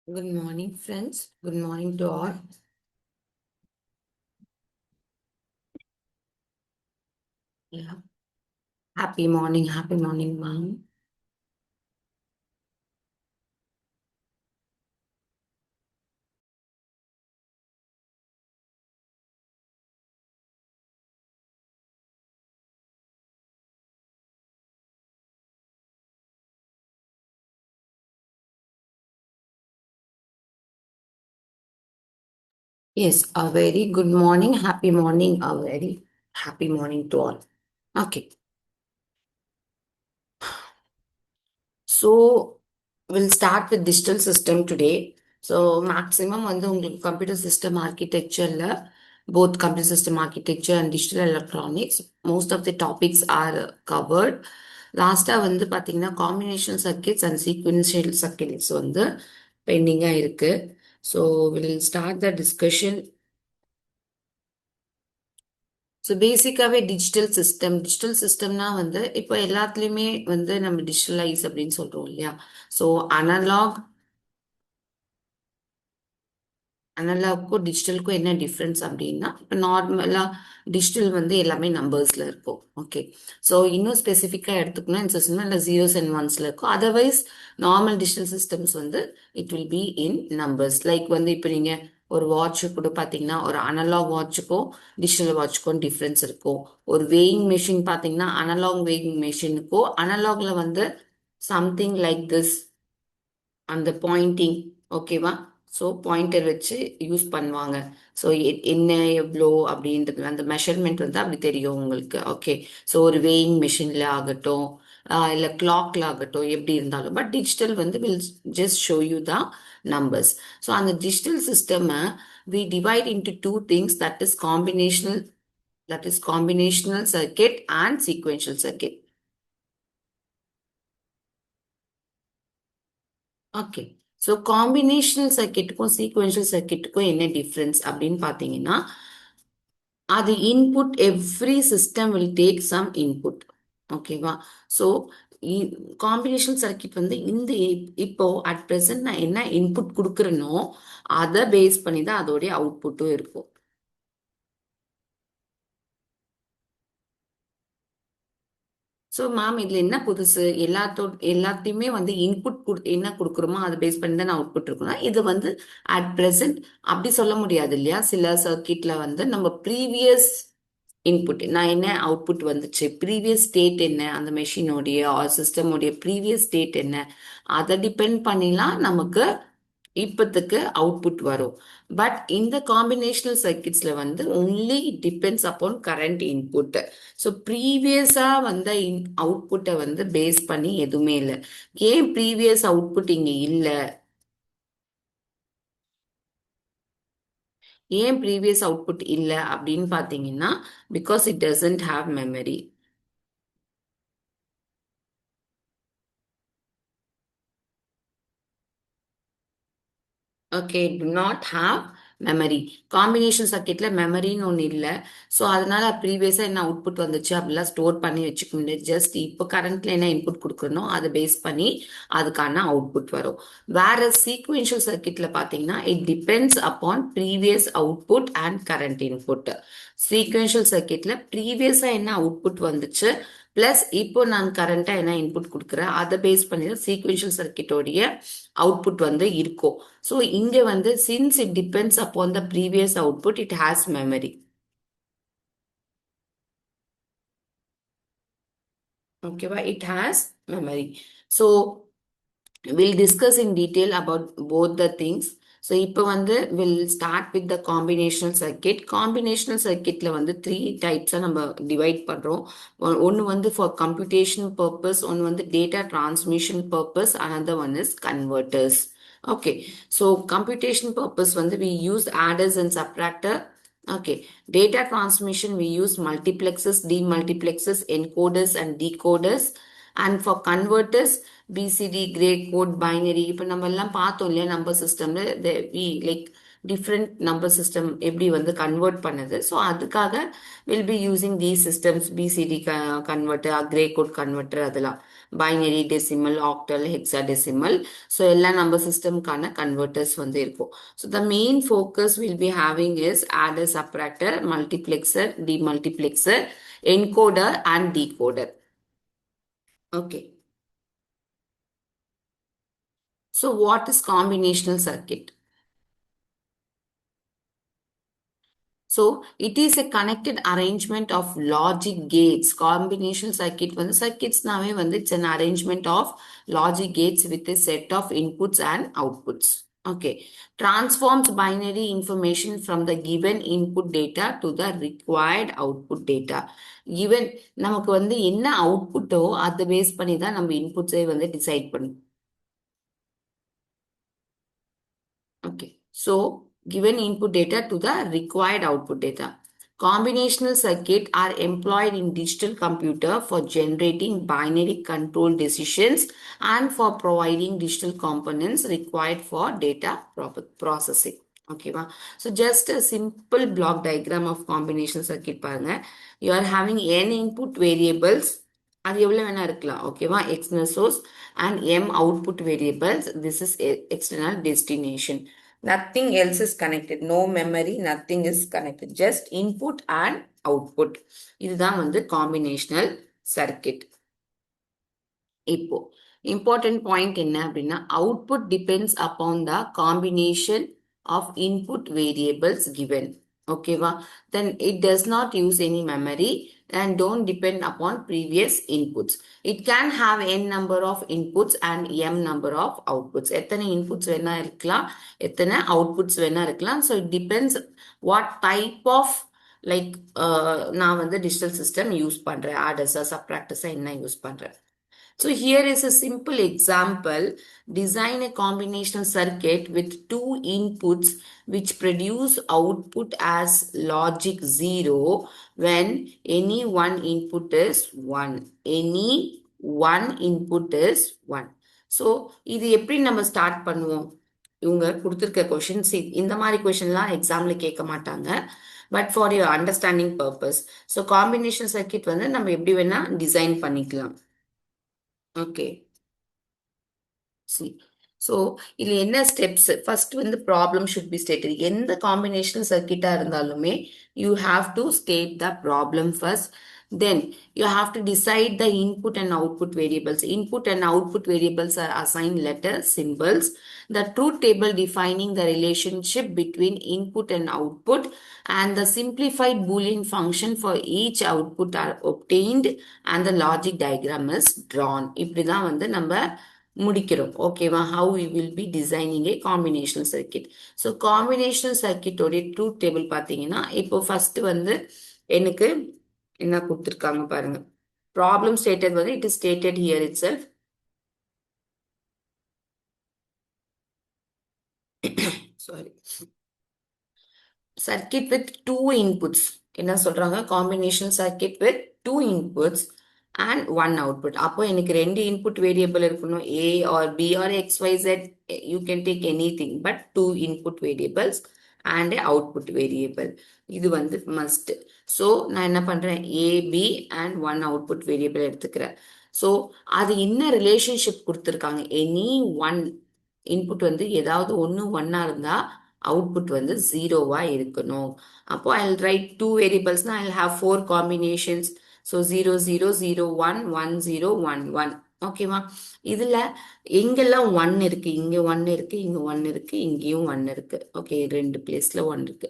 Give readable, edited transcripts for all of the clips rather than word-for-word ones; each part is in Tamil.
Good morning, friends. Good morning to all. Yeah. Happy morning, ma'am. Yes, a very good morning, happy morning, a very happy morning to all. Okay, so we'll start with digital system today. So maximum வந்து உங்களுக்கு computer system architectureல both computer system architecture and digital electronics most of the topics are covered. லாஸ்டா வந்து பாத்தீங்கன்னா combinational circuits and sequential circuits வந்து பெண்டிங்கா இருக்கு. So will start the discussion. So பேசிக்காவே டிஜிட்டல் சிஸ்டம்னா வந்து இப்போ எல்லாத்துலேயுமே வந்து நம்ம டிஜிட்டலைஸ் அப்படின்னு சொல்றோம் இல்லையா. ஸோ அனலாக் அனலாக்கும் டிஜிட்டலுக்கும் என்ன டிஃப்ரென்ஸ் அப்படின்னா, இப்போ நார்மலாக டிஜிட்டல் வந்து எல்லாமே நம்பர்ஸில் இருக்கும். ஓகே, ஸோ இன்னும் ஸ்பெசிஃபிக்காக எடுத்துக்கணும் இந்த சிஸ்டம் இல்லை ஜீரோஸ் அண்ட் ஒன்ஸில் இருக்கும். அதர்வைஸ் நார்மல் டிஜிட்டல் சிஸ்டம்ஸ் வந்து it will be in numbers. Like வந்து இப்போ நீங்கள் ஒரு வாட்ச் கூட பார்த்தீங்கன்னா ஒரு அனலாக் வாட்சுக்கும் டிஜிட்டல் வாட்சுக்கும் டிஃப்ரென்ஸ் இருக்கும். ஒரு வேயிங் மெஷின் பார்த்தீங்கன்னா அனலாக் வேயிங் மெஷினுக்கும் அனலாக்ல வந்து சம்திங் லைக் திஸ் அந்த பாயிண்டிங். ஓகேவா. ஸோ பாயிண்டர் வச்சு யூஸ் பண்ணுவாங்க. ஸோ என்ன எவ்வளோ அப்படின்றது அந்த மெஷர்மெண்ட் வந்து அப்படி தெரியும் உங்களுக்கு. ஓகே, ஸோ ஒரு வேயிங் மிஷினில் ஆகட்டும் இல்லை கிளாக்ல ஆகட்டும் எப்படி இருந்தாலும், பட் டிஜிட்டல் வந்து will just show you the numbers. So அந்த டிஜிட்டல் சிஸ்டமை we divide into two things, that is combinational circuit and sequential circuit. Okay, so combinational சர்க்கிட்டுக்கும் சீக்வென்ஷியல் சர்க்கிட்டுக்கும் என்ன டிஃப்ரென்ஸ் அப்படின்னு பார்த்தீங்கன்னா, அது input every system will take some input. ஓகேவா. ஸோ காம்பினேஷனல் சர்க்கிட் வந்து இப்போ அட் ப்ரெசன்ட் நான் என்ன இன்புட் கொடுக்குறேனோ அதை பேஸ் பண்ணி தான் அதோடைய அவுட்புட்டும் இருக்கும். ஸோ மேம் இதில் என்ன புதுசு, எல்லாத்தையுமே வந்து இன்புட் என்ன கொடுக்குறோமோ அதை பேஸ் பண்ணி தான் அவுட்புட் இருக்கணும். இது வந்து அட் ப்ரெசன்ட் அப்படி சொல்ல முடியாது இல்லையா. சில சர்க்கியூட்ல வந்து நம்ம ப்ரீவியஸ் இன்புட் நான் என்ன அவுட்புட் வந்துச்சு, ப்ரீவியஸ் ஸ்டேட் என்ன, அந்த மெஷினோடைய ஆர் சிஸ்டமோடைய ப்ரீவியஸ் ஸ்டேட் என்ன, அதை டிபெண்ட் பண்ணிலாம் நமக்கு இப்பத்துக்கு அவுட்புட் வரும். பட் இந்த காம்பினேஷனல் சர்க்கிட்ஸ்ல வந்து only depends upon current input. So ப்ரீவியஸா வந்த அவுட்புட்டை வந்து பேஸ் பண்ணி எதுவுமே இல்லை. ஏன் ப்ரீவியஸ் அவுட்புட் இங்க இல்லை, ஏன் ப்ரீவியஸ் அவுட்புட் இல்லை அப்படின்னு பார்த்தீங்கன்னா, because it doesn't have memory. Okay, do not have memory. Combination சர்க்கிட்ல மெமரின்னு ஒன்று இல்லை. ஸோ அதனால ப்ரீவியஸாக என்ன அவுட்புட் வந்துச்சு அப்படிலாம் ஸ்டோர் பண்ணி வச்சுக்க முடியாது. ஜஸ்ட் இப்போ கரண்ட்ல என்ன இன்புட் கொடுக்குறனோ அதை பேஸ் பண்ணி அதுக்கான அவுட்புட் வரும். வேற சீக்வென்ஷியல் சர்க்கிட்ல பார்த்தீங்கன்னா it depends upon previous output and current input. Sequential சர்க்கிட்ல ப்ரீவியஸாக என்ன அவுட்புட் வந்துச்சு பிளஸ் இப்போ நான் கரண்டா என்ன இன்புட் கொடுக்குறேன் அதை பேஸ் பண்ணி தான் சீக்வென்ஷியல் சர்க்கிட்டோடைய அவுட்புட் வந்து இருக்கும். ஸோ இங்க வந்து since it depends upon the previous output it has memory. ஓகேவா, it has memory. So will discuss in detail about both the things. So இப்போ வந்து will start with the combinational circuit. Combinational சர்க்கிட்ல வந்து 3 டைப்ஸாக நம்ம டிவைட் பண்ணுறோம். ஒன்று வந்து ஃபார் கம்ப்யூட்டேஷன் பர்பஸ், ஒன்று வந்து data transmission purpose, another one is converters. Okay, so computation purpose வந்து we use adders and subtractor. Okay, data transmission we use multiplexes, demultiplexes, encoders and decoders. And for converters BCD, gray code, binary. இப்போ நம்ம எல்லாம் பார்த்தோம் இல்லையா நம்பர் சிஸ்டம்ல we like different number system எப்படி வந்து கன்வெர்ட் பண்ணுது. ஸோ அதுக்காக will be using these systems, BCD converter, grey code converter, அதெல்லாம் binary, decimal, octal, hexadecimal. So எல்லா நம்பர் சிஸ்டம்கான கன்வெர்ட்டர்ஸ் வந்து இருக்கும். So the main focus will be having is adder, subtractor, multiplexer, demultiplexer, encoder and decoder. Okay. So what is combinational circuit? So it is a connected arrangement of logic gates. Combinational circuit வந்து circuits நாவே வந்து it's an arrangement of logic gates with a set of inputs and outputs. Okay. Transforms binary information from the given input data to the required output data. Given நமக்கு வந்து என்ன அவுட்புட்டோ அதை பேஸ் பண்ணி தான் நம்ம இன்புட்ஸை வந்து டிசைட் பண்ணும். Okay. So given input data to the required output data. Combinational circuit are employed in digital computer for generating binary control decisions and for providing digital components required for data processing. Okay, va? So just a simple block diagram of combinational circuit பாருங்க. You are having n input variables. அது எவ்வளவு வேணா இருக்கலாம். ஓகேவா? External source and m output variables. This is external destination. Nothing else is connected. No memory, nothing is connected. Just input and output. இதுதான் வந்து combinational circuit. இப்போ important point என்ன அப்படின்னா output depends upon the combination of input variables given. ஓகேவா? Then it does not use any memory and don't depend upon previous inputs. It can have n number of inputs and m number of outputs. எத்தனை inputs வேணா இருக்கலாம், எத்தனை outputs வேணா இருக்கலாம். So it depends what type of like நான் வந்து digital system யூஸ் பண்றேன், adders, subtractors என்ன யூஸ் பண்றேன். So here is a simple example. Design a combinational circuit with two inputs which produce output as logic 0 when any one input is 1. Any one input is 1. So, இது எப்படி நம்ம ஸ்டார்ட் பண்ணுவோம்? இவங்க கொடுத்துருக்க கொஷின்ஸ் இந்த மாதிரி கொஷின்லாம் எக்ஸாம்ல கேட்க மாட்டாங்க. But for your understanding purpose. So combination circuit வந்து நம்ம எப்படி வேணா டிசைன் பண்ணிக்கலாம். Okay. See. So, இதுல என்ன ஸ்டெப்ஸ்? ஃபர்ஸ்ட் வந்து ப்ராப்ளம் ஷுட் பி ஸ்டேட்டட். எந்த காம்பினேஷனல் சர்க்கிட்டா இருந்தாலுமே you have to state the problem first. Then you have to decide the input and output variables. Input and output variables are assigned letters, symbols. The truth table defining the relationship between input and output and the simplified Boolean function for each output are obtained and the logic diagram is drawn. இப்படிதான் வந்து நம்ம முடிக்கிறோம். ஓகேவா? how we will be designing a combinational circuit. So combinational circuit உடைய truth table பார்த்தீங்கன்னா இப்போ ஃபர்ஸ்ட் வந்து எனக்கு என்ன கொடுத்துருக்காங்க பாருங்க. ப்ராப்ளம் ஸ்டேட்டட் வந்து it is stated here itself. Sorry. Circuit with two inputs. என்ன சொல்றாங்க? Combination circuit with two inputs and one output. அப்போ எனக்கு ரெண்டு இன்புட் வேரியபிள் இருக்கணும். A or B or X Y Z, you can take any thing, but two input variables and output variable. இது வந்து மஸ்ட். ஸோ நான் என்ன பண்றேன்? A B and one output variable எடுத்துக்கிறேன். ஸோ அது என்ன ரிலேஷன்ஷிப் கொடுத்துருக்காங்க? எனி ஒன் இன்புட் வந்து ஏதாவது ஒன்று ஒன்னா இருந்தா அவுட்புட் வந்து ஜீரோவா இருக்கணும். அப்போ ஐ ரைட் டூ வேரியபிள்ஸ்னா I have four combinations. So 0 0 0 1 1 0 1 1. ஓகேவா? இதுல எங்கெல்லாம் ஒன் இருக்கு, இங்க ஒன் இருக்கு, இங்க ஒன் இருக்கு, இங்கேயும் ஒன் இருக்கு. ஓகே, ரெண்டு பிளேஸ்ல ஒன் இருக்கு.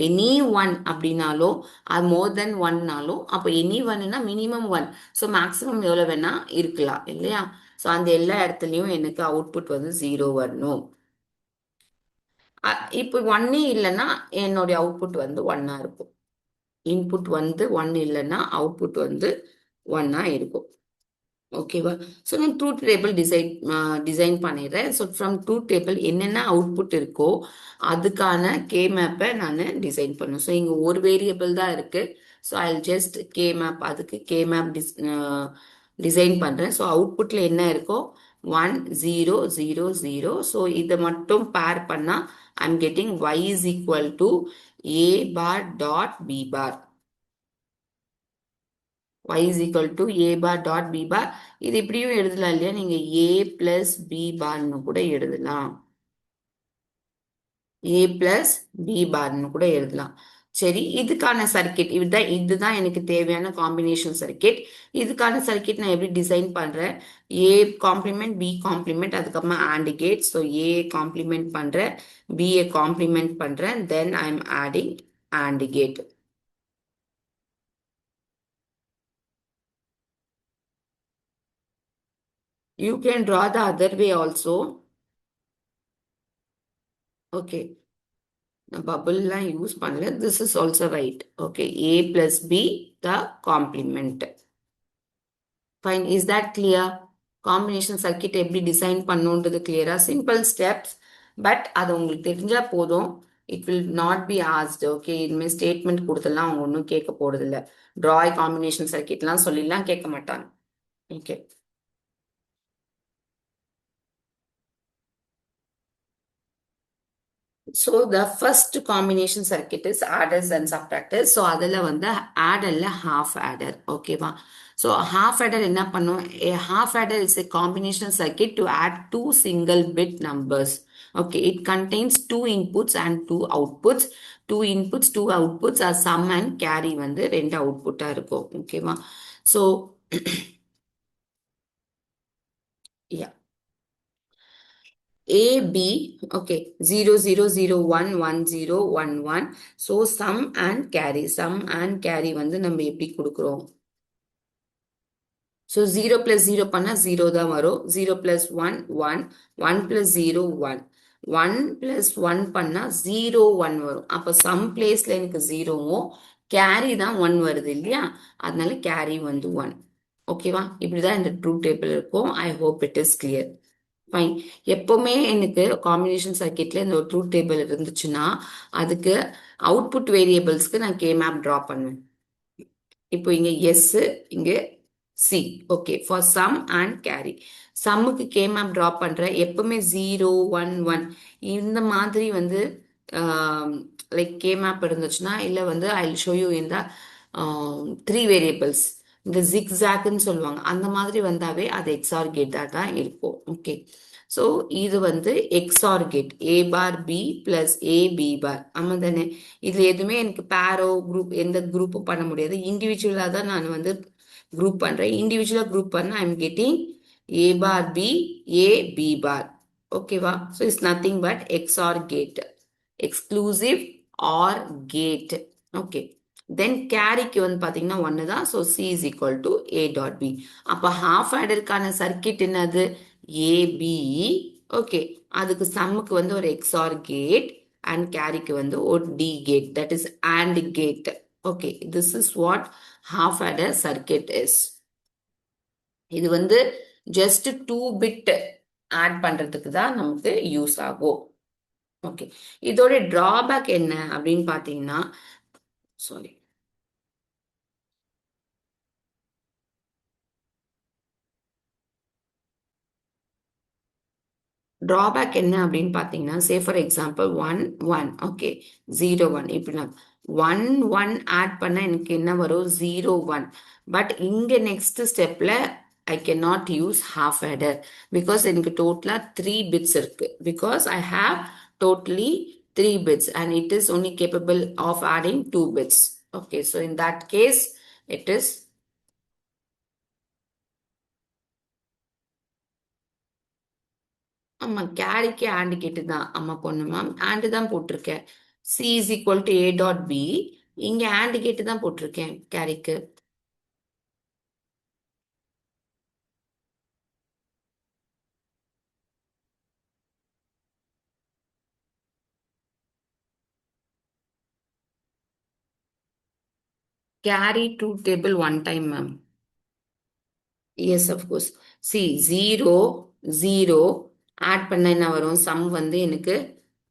எனி ஒன் அப்படின்னாலோ அது மோர் தென் ஒன்னாலும் அப்போ எனி ஒன்னா மினிமம் ஒன். ஸோ மேக்சிமம் எவ்வளவு வேணா இருக்கலாம் இல்லையா? ஸோ அந்த எல்லா இடத்துலயும் எனக்கு அவுட்புட் வந்து ஜீரோ வரணும். இப்போ ஒன்னே இல்லைன்னா என்னுடைய அவுட்புட் வந்து ஒன்னா இருக்கும். இன்புட் வந்து ஒன் இல்லைன்னா அவுட்புட் வந்து ஒன்னா இருக்கும். ஓகேவா? ஸோ நான் ட்ரூத் டேபிள் டிசைன் பண்ணிடுறேன். ஸோ ஃப்ரம் ட்ரூத் டேபிள் என்னென்ன அவுட்புட் இருக்கோ அதுக்கான கே மேப்பை நான் டிசைன் பண்ணும். ஸோ இங்கே ஒரு வேரியபிள் தான் இருக்கு. So I just K map, அதுக்கு கே மேப் டிசைன் பண்ணுறேன். ஸோ அவுட்புட்டில் என்ன இருக்கோ 1 0 0 0. So இதை மட்டும் pair பண்ணா I'm getting y is equal to a bar dot b bar. Y is equal to a bar dot b bar. இது இப்படியும் எழுதலாம் இல்லையா, நீங்க a plus b barன்னு கூட எழுதலாம். a plus b barன்னு கூட எழுதலாம். சரி, இதுக்கான சர்க்கிட் இதுதான் எனக்கு தேவையான காம்பினேஷன் சர்க்கிட். இதுக்கான சர்க்கிட் நான் எப்படி டிசைன் பண்றேன்? a காம்ப்ளிமெண்ட் b காம்ப்ளிமெண்ட், அதுக்கப்புறமா AND gate. So a complement பண்றேன், b காம்ப்ளிமெண்ட் பண்றேன், then I am adding AND gate. You can draw the other way also. Okay. Bubble line use பண்ணல. This is also right. Okay. A plus B, the complement. Fine. Is that clear? Combination circuit எப்படி டிசைன் பண்ணுன்றது clear-ஆ? Simple steps. But அது உங்களுக்கு தெரிஞ்சா போதும். It will not be asked. Okay. இனிமே statement கொடுத்தெல்லாம் அவங்க ஒன்றும் கேட்க போறதில்ல. Draw a combination circuitலாம் சொல்லிலாம் கேட்க மாட்டாங்க. Okay. So the first combination circuit is adders and subtractors. So அதில் வந்து adderல half adder. ஓகேவா? So half adder என்ன பண்ணும்? A half adder is a combination circuit to add two single bit numbers. Okay, it contains two inputs and two outputs. Two inputs, two outputs are sum and carry வந்து ரெண்டு output-ஆ இருக்கும். ஓகேவா? So yeah. A, B, okay, 0, 0, 0, 1, 1, 0, 1, 1. So, sum and carry. Sum and carry வந்து நம்ம எப்படி கொடுக்கிறோம்? So, 0 plus 0 பண்ணா 0 தான் வரும். 0 plus 1, 1. 1 plus 0, 1. 1 plus 1 பண்ணா 0, 1 வரும். அப்போ sum placeல எனக்கு 0வும், carry தான் 1 வருது இல்லையா? அதனால carry வந்து 1. ஓகேவா? இப்படிதான் இந்த ட்ரூத் டேபிள் இருக்கும். I hope it is clear. Fine. எப்பவுமே எனக்கு காம்பினேஷன் சர்க்கிட்ல இந்த ஒரு ட்ரூத் டேபிள் இருந்துச்சுன்னா அதுக்கு அவுட்புட் வேரியபிள்ஸ்க்கு நான் கே மேப் ட்ரா பண்ணுவேன். இப்போ இங்க எஸ், இங்க C. Okay, for sum and carry. சம்முக்கு கே மேப் ட்ரா பண்றேன். எப்பவுமே 0 1 1 இந்த மாதிரி வந்து லைக் கே மேப் இருந்துச்சுன்னா, இல்லை வந்து ஐ ஷோ யூ இந்த 3 வேரியபிள்ஸ், இந்த ஜிக்ஸாக்னு சொல்லுவாங்க, அந்த மாதிரி வந்தாவே அது எக்ஸ்ஆர் கேட்டா தான் இருக்கும். ஓகே, ஸோ இது வந்து XOR gate. A bar B plus A B பார். ஆமாம் தானே? இதில் எதுவுமே எனக்கு பேரோ குரூப் எந்த குரூப்பும் பண்ண முடியாது. இண்டிவிஜுவலாக தான் நான் வந்து குரூப் பண்ணுறேன். இண்டிவிஜுவலாக குரூப் பண்ண I am getting A bar B, A B bar. ஓகேவா? So it's nothing but XOR gate, exclusive R gate. Okay, then கேரிக்கு வந்து பார்த்தீங்கன்னா 1 தான். So C is equal to A dot B. அப்போ ஹாஃப் ஆடருக்கான சர்க்கிட் என்னது? ஏபி. ஓகே, அதுக்கு சம்முக்கு வந்து ஒரு எக்ஸ்ஆர் கேட் அண்ட் கேரிக்கு வந்து ஒரு டி gate, that is and gate. Okay, this is what half adder circuit is. இது வந்து ஜஸ்ட் 2 பிட் ஆட் பண்றதுக்கு தான் நமக்கு யூஸ் ஆகும். ஓகே, இதோட டிராபேக் என்ன அப்படின்னு பார்த்தீங்கன்னா, சாரி, டிராபேக் என்ன அப்படின்னு பார்த்தீங்கன்னா, சே ஃபார் எக்ஸாம்பிள் 1 1, ஓகே, 0 1, இப்படி நான் 1 1 ஆட் பண்ண எனக்கு என்ன வரும்? 0 1. பட் இங்க நெக்ஸ்ட் ஸ்டெப்ல I can not use half adder because எனக்கு டோட்டலா 3 பிட்ஸ் இருக்கு. Because I have totally 3 bits and it is only capable of adding 2 bits. Okay, so in that case, it is ஆமா, கேரிக்கு ஆண்ட் கேட்டு தான். ஆமா பொண்ணு மேம், ஆண்டு தான் போட்டிருக்கேன். C is equal to A dot B. இங்க ஆண்ட் கேட்டு தான் போட்டிருக்கேன் கேரிக்கு. Carry truth table one time, ma'am. Yes, of course. See, 0 0 add பண்ண என்ன வரும்? sum வந்து எனக்கு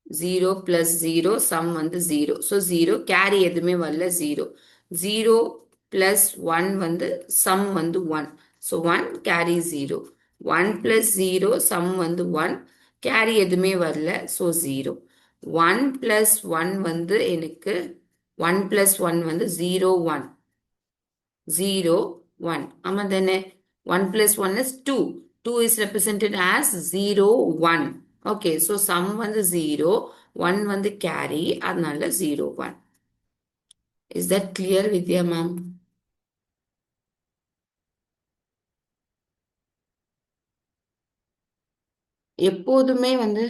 0 plus 0, sum வந்து 0. So 0, carry எதுவுமே வரல, 0. 0 plus 1 வந்து sum வந்து 1. So 1, carry 0. 1 plus 0 சம் வந்து 1 கேரி எதுவுமே வரல ஸோ 0 1 plus 1 வந்து எனக்கு 1 plus 1 வந்து 0 1 0 1 ஆமா தானே 1 plus 1 is 2 2 is represented as 0 1 okay so sum வந்து 0 1 வந்து கேரி அதனால 0 1 is that clear Vidya ma'am எப்போதுமே வந்து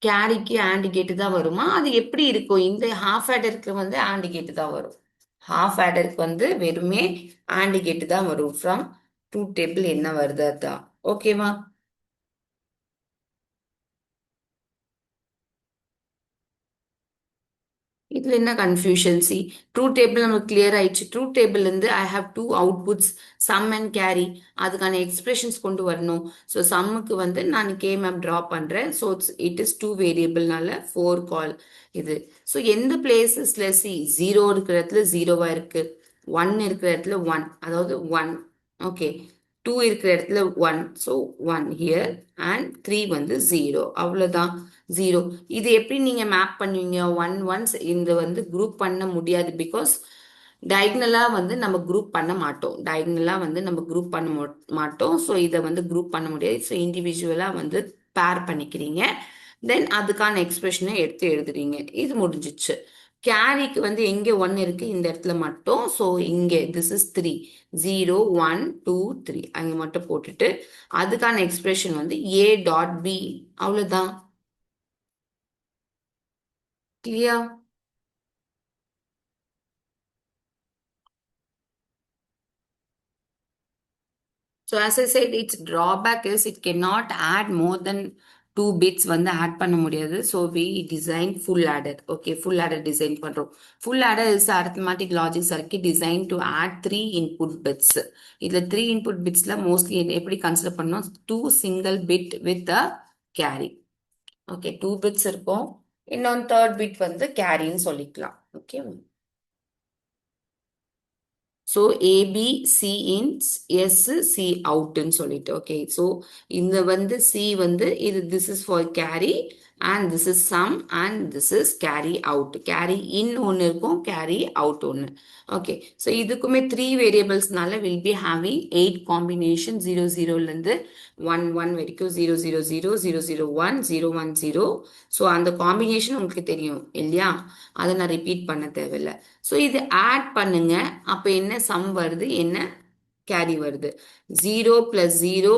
கேரிக்கு ஆண்ட் கேட்டு தான் வருமா அது எப்படி இருக்கும் இந்த ஹாஃப் ஆடருக்கு வந்து ஆண்ட் கேட்டு தான் வரும் ஹாஃப் ஆடருக்கு வந்து வெறுமே ஆண்ட் கேட்டு தான் வரும் ஃப்ரம் டூ டேபிள் என்ன வருது அதான் ஓகேவா இதுல என்ன கன்ஃபியூஷன் சி ட்ரூ டேபிள் நமக்கு கிளியர் ஆயிடுச்சு ட்ரூ டேபிள் இருந்து I have two outputs sum and carry அதுக்கான எக்ஸ்பிரஷன்ஸ் கொண்டு வரணும் ஸோ சம்முக்கு வந்து நான் கே மேப் ட்ரா பண்றேன் ஸோ இட் இஸ் டூ வேரியபிள்னால ஃபோர் கால் இது ஸோ எந்த பிளேசஸ்ல சி ஜீரோ இருக்கிற இடத்துல ஜீரோவா இருக்கு ஒன் இருக்கிற இடத்துல ஒன் அதாவது ஒன் ஓகே டூ இருக்கிற இடத்துல one so one here and three வந்து ஜீரோ அவ்வளோதான் ஜீரோ இது எப்படி நீங்க மேப் பண்ணுவீங்க ஒன் ஒன்ஸ் இந்த வந்து குரூப் பண்ண முடியாது பிகாஸ் டயக்னலா வந்து நம்ம குரூப் பண்ண மாட்டோம் டயக்னலா வந்து நம்ம குரூப் பண்ண மாட்டோம் ஸோ இதை வந்து குரூப் பண்ண முடியாது ஸோ இண்டிவிஜுவலா வந்து பேர் பண்ணிக்கிறீங்க தென் அதுக்கான எக்ஸ்பிரஷனை எடுத்து எழுதுறீங்க இது முடிஞ்சிச்சு கேரிக்கு வந்து எங்க ஒன் இருக்கு இந்த இடத்துல மட்டும் ஸோ இங்கே this is three zero one two three அங்க மட்டும் போட்டுட்டு அதுக்கான எக்ஸ்பிரஷன் வந்து ஏ டாட் பி அவ்வளவுதான் clear so as I said its drawback is it cannot add more than 2 bits வந்து add பண்ண முடியாது so we design full adder okay full adder design பண்றோம் full adder is arithmetic logic circuit designed to add 3 input bits இதுல 3 input bitsல mostly எப்படி கன்சிடர் பண்ணோம் 2 single bit with a carry okay 2 bits இருக்கும் இன்னொன்று third bit வந்து carryன்னு சொல்லிக்கலாம் okay so AB C in S C அவுட்னு சொல்லிட்டு ஓகே ஸோ இந்த வந்து சி வந்து இது this is for carry and this is sum and this is carry out carry in ஒன்று இருக்கும் கேரி அவுட் ஒன்று ஓகே ஸோ இதுக்குமே த்ரீ வேரியபிள்ஸ்னால வில் பி ஹேவிங் 8 காம்பினேஷன் 00லேருந்து 1 1 வரைக்கும் 0 0 0 0 0 1 0 1 0 ஸோ அந்த காம்பினேஷன் உங்களுக்கு தெரியும் இல்லையா அதை நான் ரிப்பீட் பண்ண தேவையில்லை ஸோ இது ஆட் பண்ணுங்க அப்போ என்ன சம் வருது என்ன கேரி வருது 0 பிளஸ் 0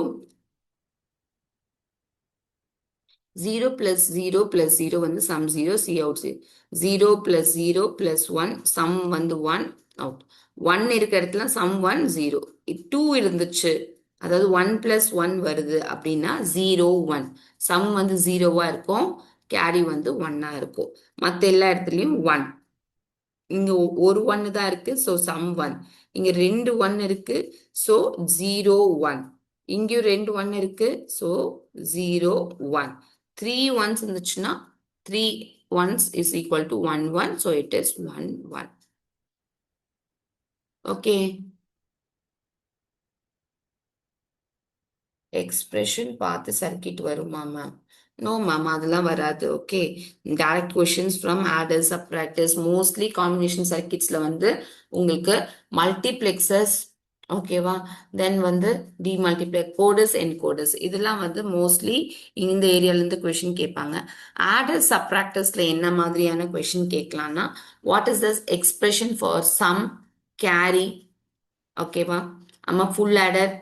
0 plus 0 plus 0 வந்து sum 0 C out 0 plus 0 plus 1 sum வந்து 1 out 1 இருக்க இடத்துல sum 1 0 2 இருந்துச்சு அதாவது 1 plus 1 வருது அப்படின்னா 0 1 sum வந்து 0வா இருக்கும் கேரி வந்து 1ஆ இருக்கும் மற்ற எல்லா இடத்துலையும் 1 இங்க ஒரு 1 தான் இருக்கு ஸோ சம் 1 இங்க ரெண்டு 1 இருக்கு ஸோ 0 1 இங்கேயும் ரெண்டு 1 இருக்கு ஸோ 0 1 த்ரீ ஒன்ஸ் இருந்துச்சுன்னா three ones is equal to 1 1 so it is 1 1 okay expression பார்த்து சர்க்கிட் வருமா மேம் நோ மேம் அதெல்லாம் வராது okay direct questions from adders subtractors mostly combination சர்க்கிட்ஸ்ல வந்து உங்களுக்கு மல்டிப்ளெக்சர்ஸ் ஓகேவா தென் வந்து டிமல்டிப்ளெக்ஸ் கோடர்ஸ் என்கோடர்ஸ் இதெல்லாம் வந்து மோஸ்ட்லி இந்த ஏரியாலேருந்து கொஷின் கேட்பாங்க ஆடர்ஸ் சப்ராக்டர்ஸ்ல என்ன மாதிரியான கொஷின் கேட்கலாம்னா what is this expression for sum carry ஓகேவா ஆமா ஃபுல் ஆடர்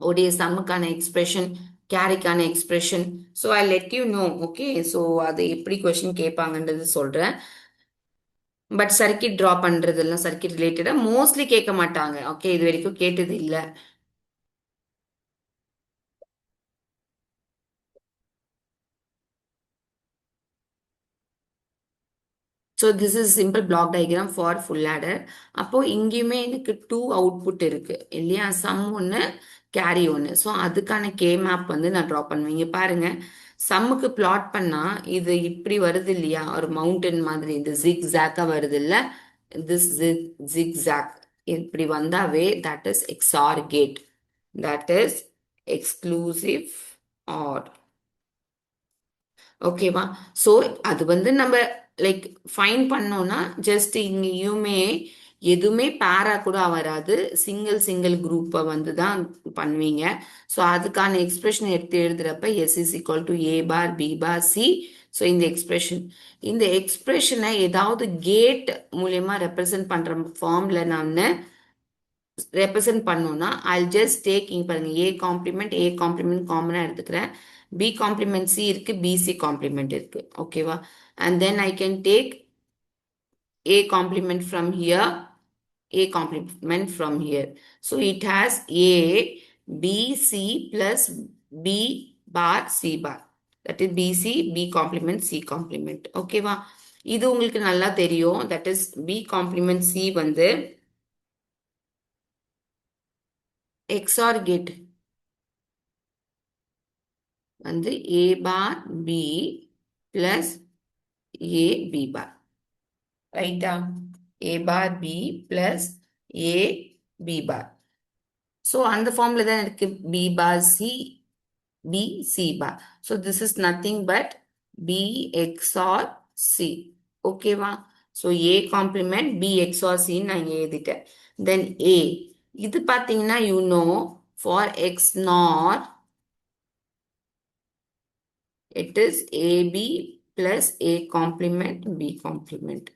உடைய சம்முக்கான எக்ஸ்பிரஷன் கேரிக்கான expression so I let you know okay so அது எப்படி கொஷின் கேட்பாங்கன்றது சொல்றேன் பட் சர்க்கிட் ட்ரா பண்றதெல்லாம் சர்க்கிட் ரிலேட்டடா மோஸ்ட்லி கேட்க மாட்டாங்க ஓகே இது வரைக்கும் கேட்டது இல்லை so this is simple block diagram for full adder அப்போ இங்கேயுமே எனக்கு டூ அவுட்புட் இருக்கு இல்லையா சம் ஒன்று கேரி ஒன்று ஸோ அதுக்கான கே மேப் வந்து நான் ட்ரா பண்ணுவீங்க பாருங்க சம்முக்கு பிளாட் பண்ணா இது இப்படி வருது இல்லையா ஒரு மவுண்டன் மாதிரி இந்த ஜிக் ஜாக்கா வருது இல்ல திஸ் ஜிக் ஜாக் இப்படி வந்தாவே that is XOR gate, that is exclusive or. ஓகேவா? ஸோ அது வந்து நம்ம லைக் ஃபைன் பண்ணோம்னா ஜஸ்ட் இங்கேயுமே எதுவுமே பேரா கூட வராது, சிங்கிள் சிங்கிள் குரூப்பை வந்து தான் பண்ணுவீங்க. ஸோ அதுக்கான எக்ஸ்பிரஷன் எடுத்து எழுதுறப்ப S is equal to A bar B bar C. So இந்த எக்ஸ்பிரஷனை ஏதாவது கேட் மூலயமா ரெப்ரசன்ட் பண்ற ஃபார்ம்ல நான் ரெப்ரசன்ட் பண்ணோம்னா ஐல் ஜஸ்ட் டேக் இங்க பாருங்க ஏ காம்ப்ளிமெண்ட் காமனா எடுத்துக்கிறேன், பி காம்ப்ளிமெண்ட் சி இருக்கு, பிசி காம்ப்ளிமெண்ட் இருக்கு. ஓகேவா? And then I can take a complement from here, a complement from here. So it has a b c plus b bar c bar, that is bc b complement c complement. ஓகேவா? இது உங்களுக்கு நல்லா தெரியும். that is b complement c வந்து XOR கேட் வந்து a bar b plus a b bar, ரைட்டா? a bar b plus a b bar. So அந்த ஃபார்ம்ல தான் இருக்கு b bar c b c bar. So this is nothing but b XOR c. ஓகேவா? So a complement b XOR c நான் இங்கே எழுதிட்டேன். தென் a இது பார்த்தீங்கன்னா ஃபார் x நார் it is ab plus a complement b complement.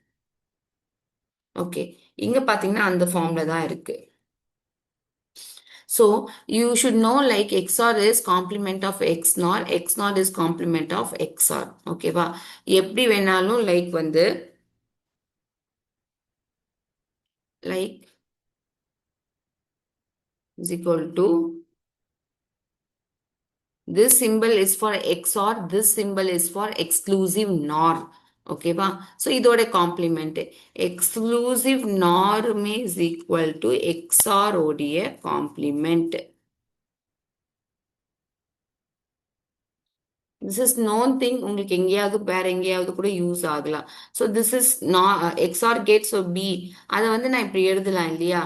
Okay, இங்க பாத்தீங்கன்னா அந்த ஃபார்ம்ல தான் இருக்கு. So you should know like XOR is complement of XNOR is complement of XOR. ஓகேவா? எப்படி வேணாலும் லைக் வந்து like is equal to this symbol is for XOR, this symbol is for exclusive NOR. ஓகேவா? ஸோ இதோட காம்ப்ளிமெண்ட் எக்ஸ்க்ளூசிவ் நாருமே இஸ் ஈக்குவல் டு XOR உடைய complement. This is known thing, உங்களுக்கு எங்கேயாவது வேற எங்கேயாவது கூட யூஸ் ஆகலாம். So this is XOR gate. So பி அதை வந்து நான் இப்படி எழுதலாம் இல்லையா,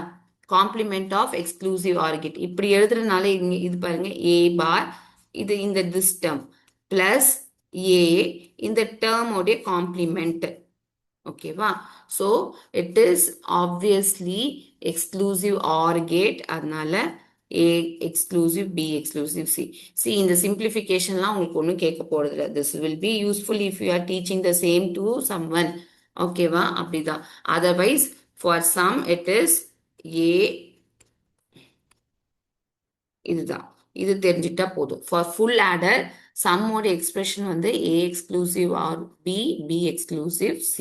complement of exclusive R gate. இப்படி எழுதுறதுனால இங்க இது பாருங்க ஏ பார், இது இந்த திஸ் டேர்ம் பிளஸ் ஏ இந்த டேர்மோடைய காம்ப்ளிமெண்ட். ஓகேவா? So it is obviously exclusive R gate, அதனால A exclusive B exclusive C. See, இந்த simplificationலாம் உங்களுக்கு ஒன்றும் கேட்க போறதில்ல. This will be useful if you are teaching the same to someone. ஓகேவா? அப்படிதான். Otherwise, for some it is A, இதுதான். இது தெரிஞ்சிட்டா போதும். For full adder, sum ஓட expression வந்து A exclusive or B, B exclusive C.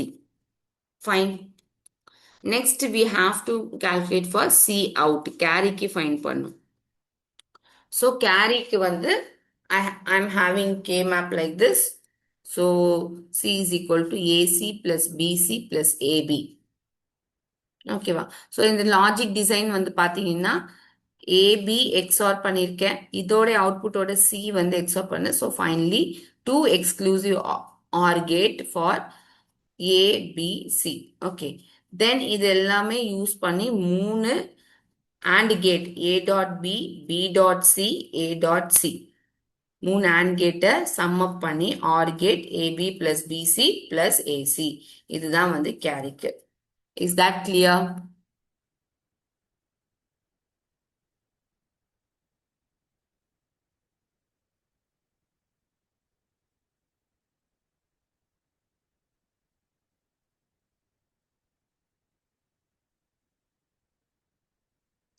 Fine. Next, we have to calculate for C out. Carryக்கு find பண்ணும். So carryக்கு வந்து I'm having K map like this. So C is equal to AC plus BC plus AB. ஓகேவா? ஸோ இந்த லாஜிக் டிசைன் வந்து பார்த்தீங்கன்னா ஏபி XOR பண்ணியிருக்கேன், இதோட அவுட்புட்டோட சி வந்து XOR பண்ணு. So finally 2 exclusive R gate for ABC. Okay, then இது எல்லாமே யூஸ் பண்ணி 3 AND gate A dot B, B dot C, A dot C, 3 AND கேட்டை சம் அப் பண்ணி or gate AB plus BC plus AC. இதுதான் வந்து கேரிக்கு. Is that clear?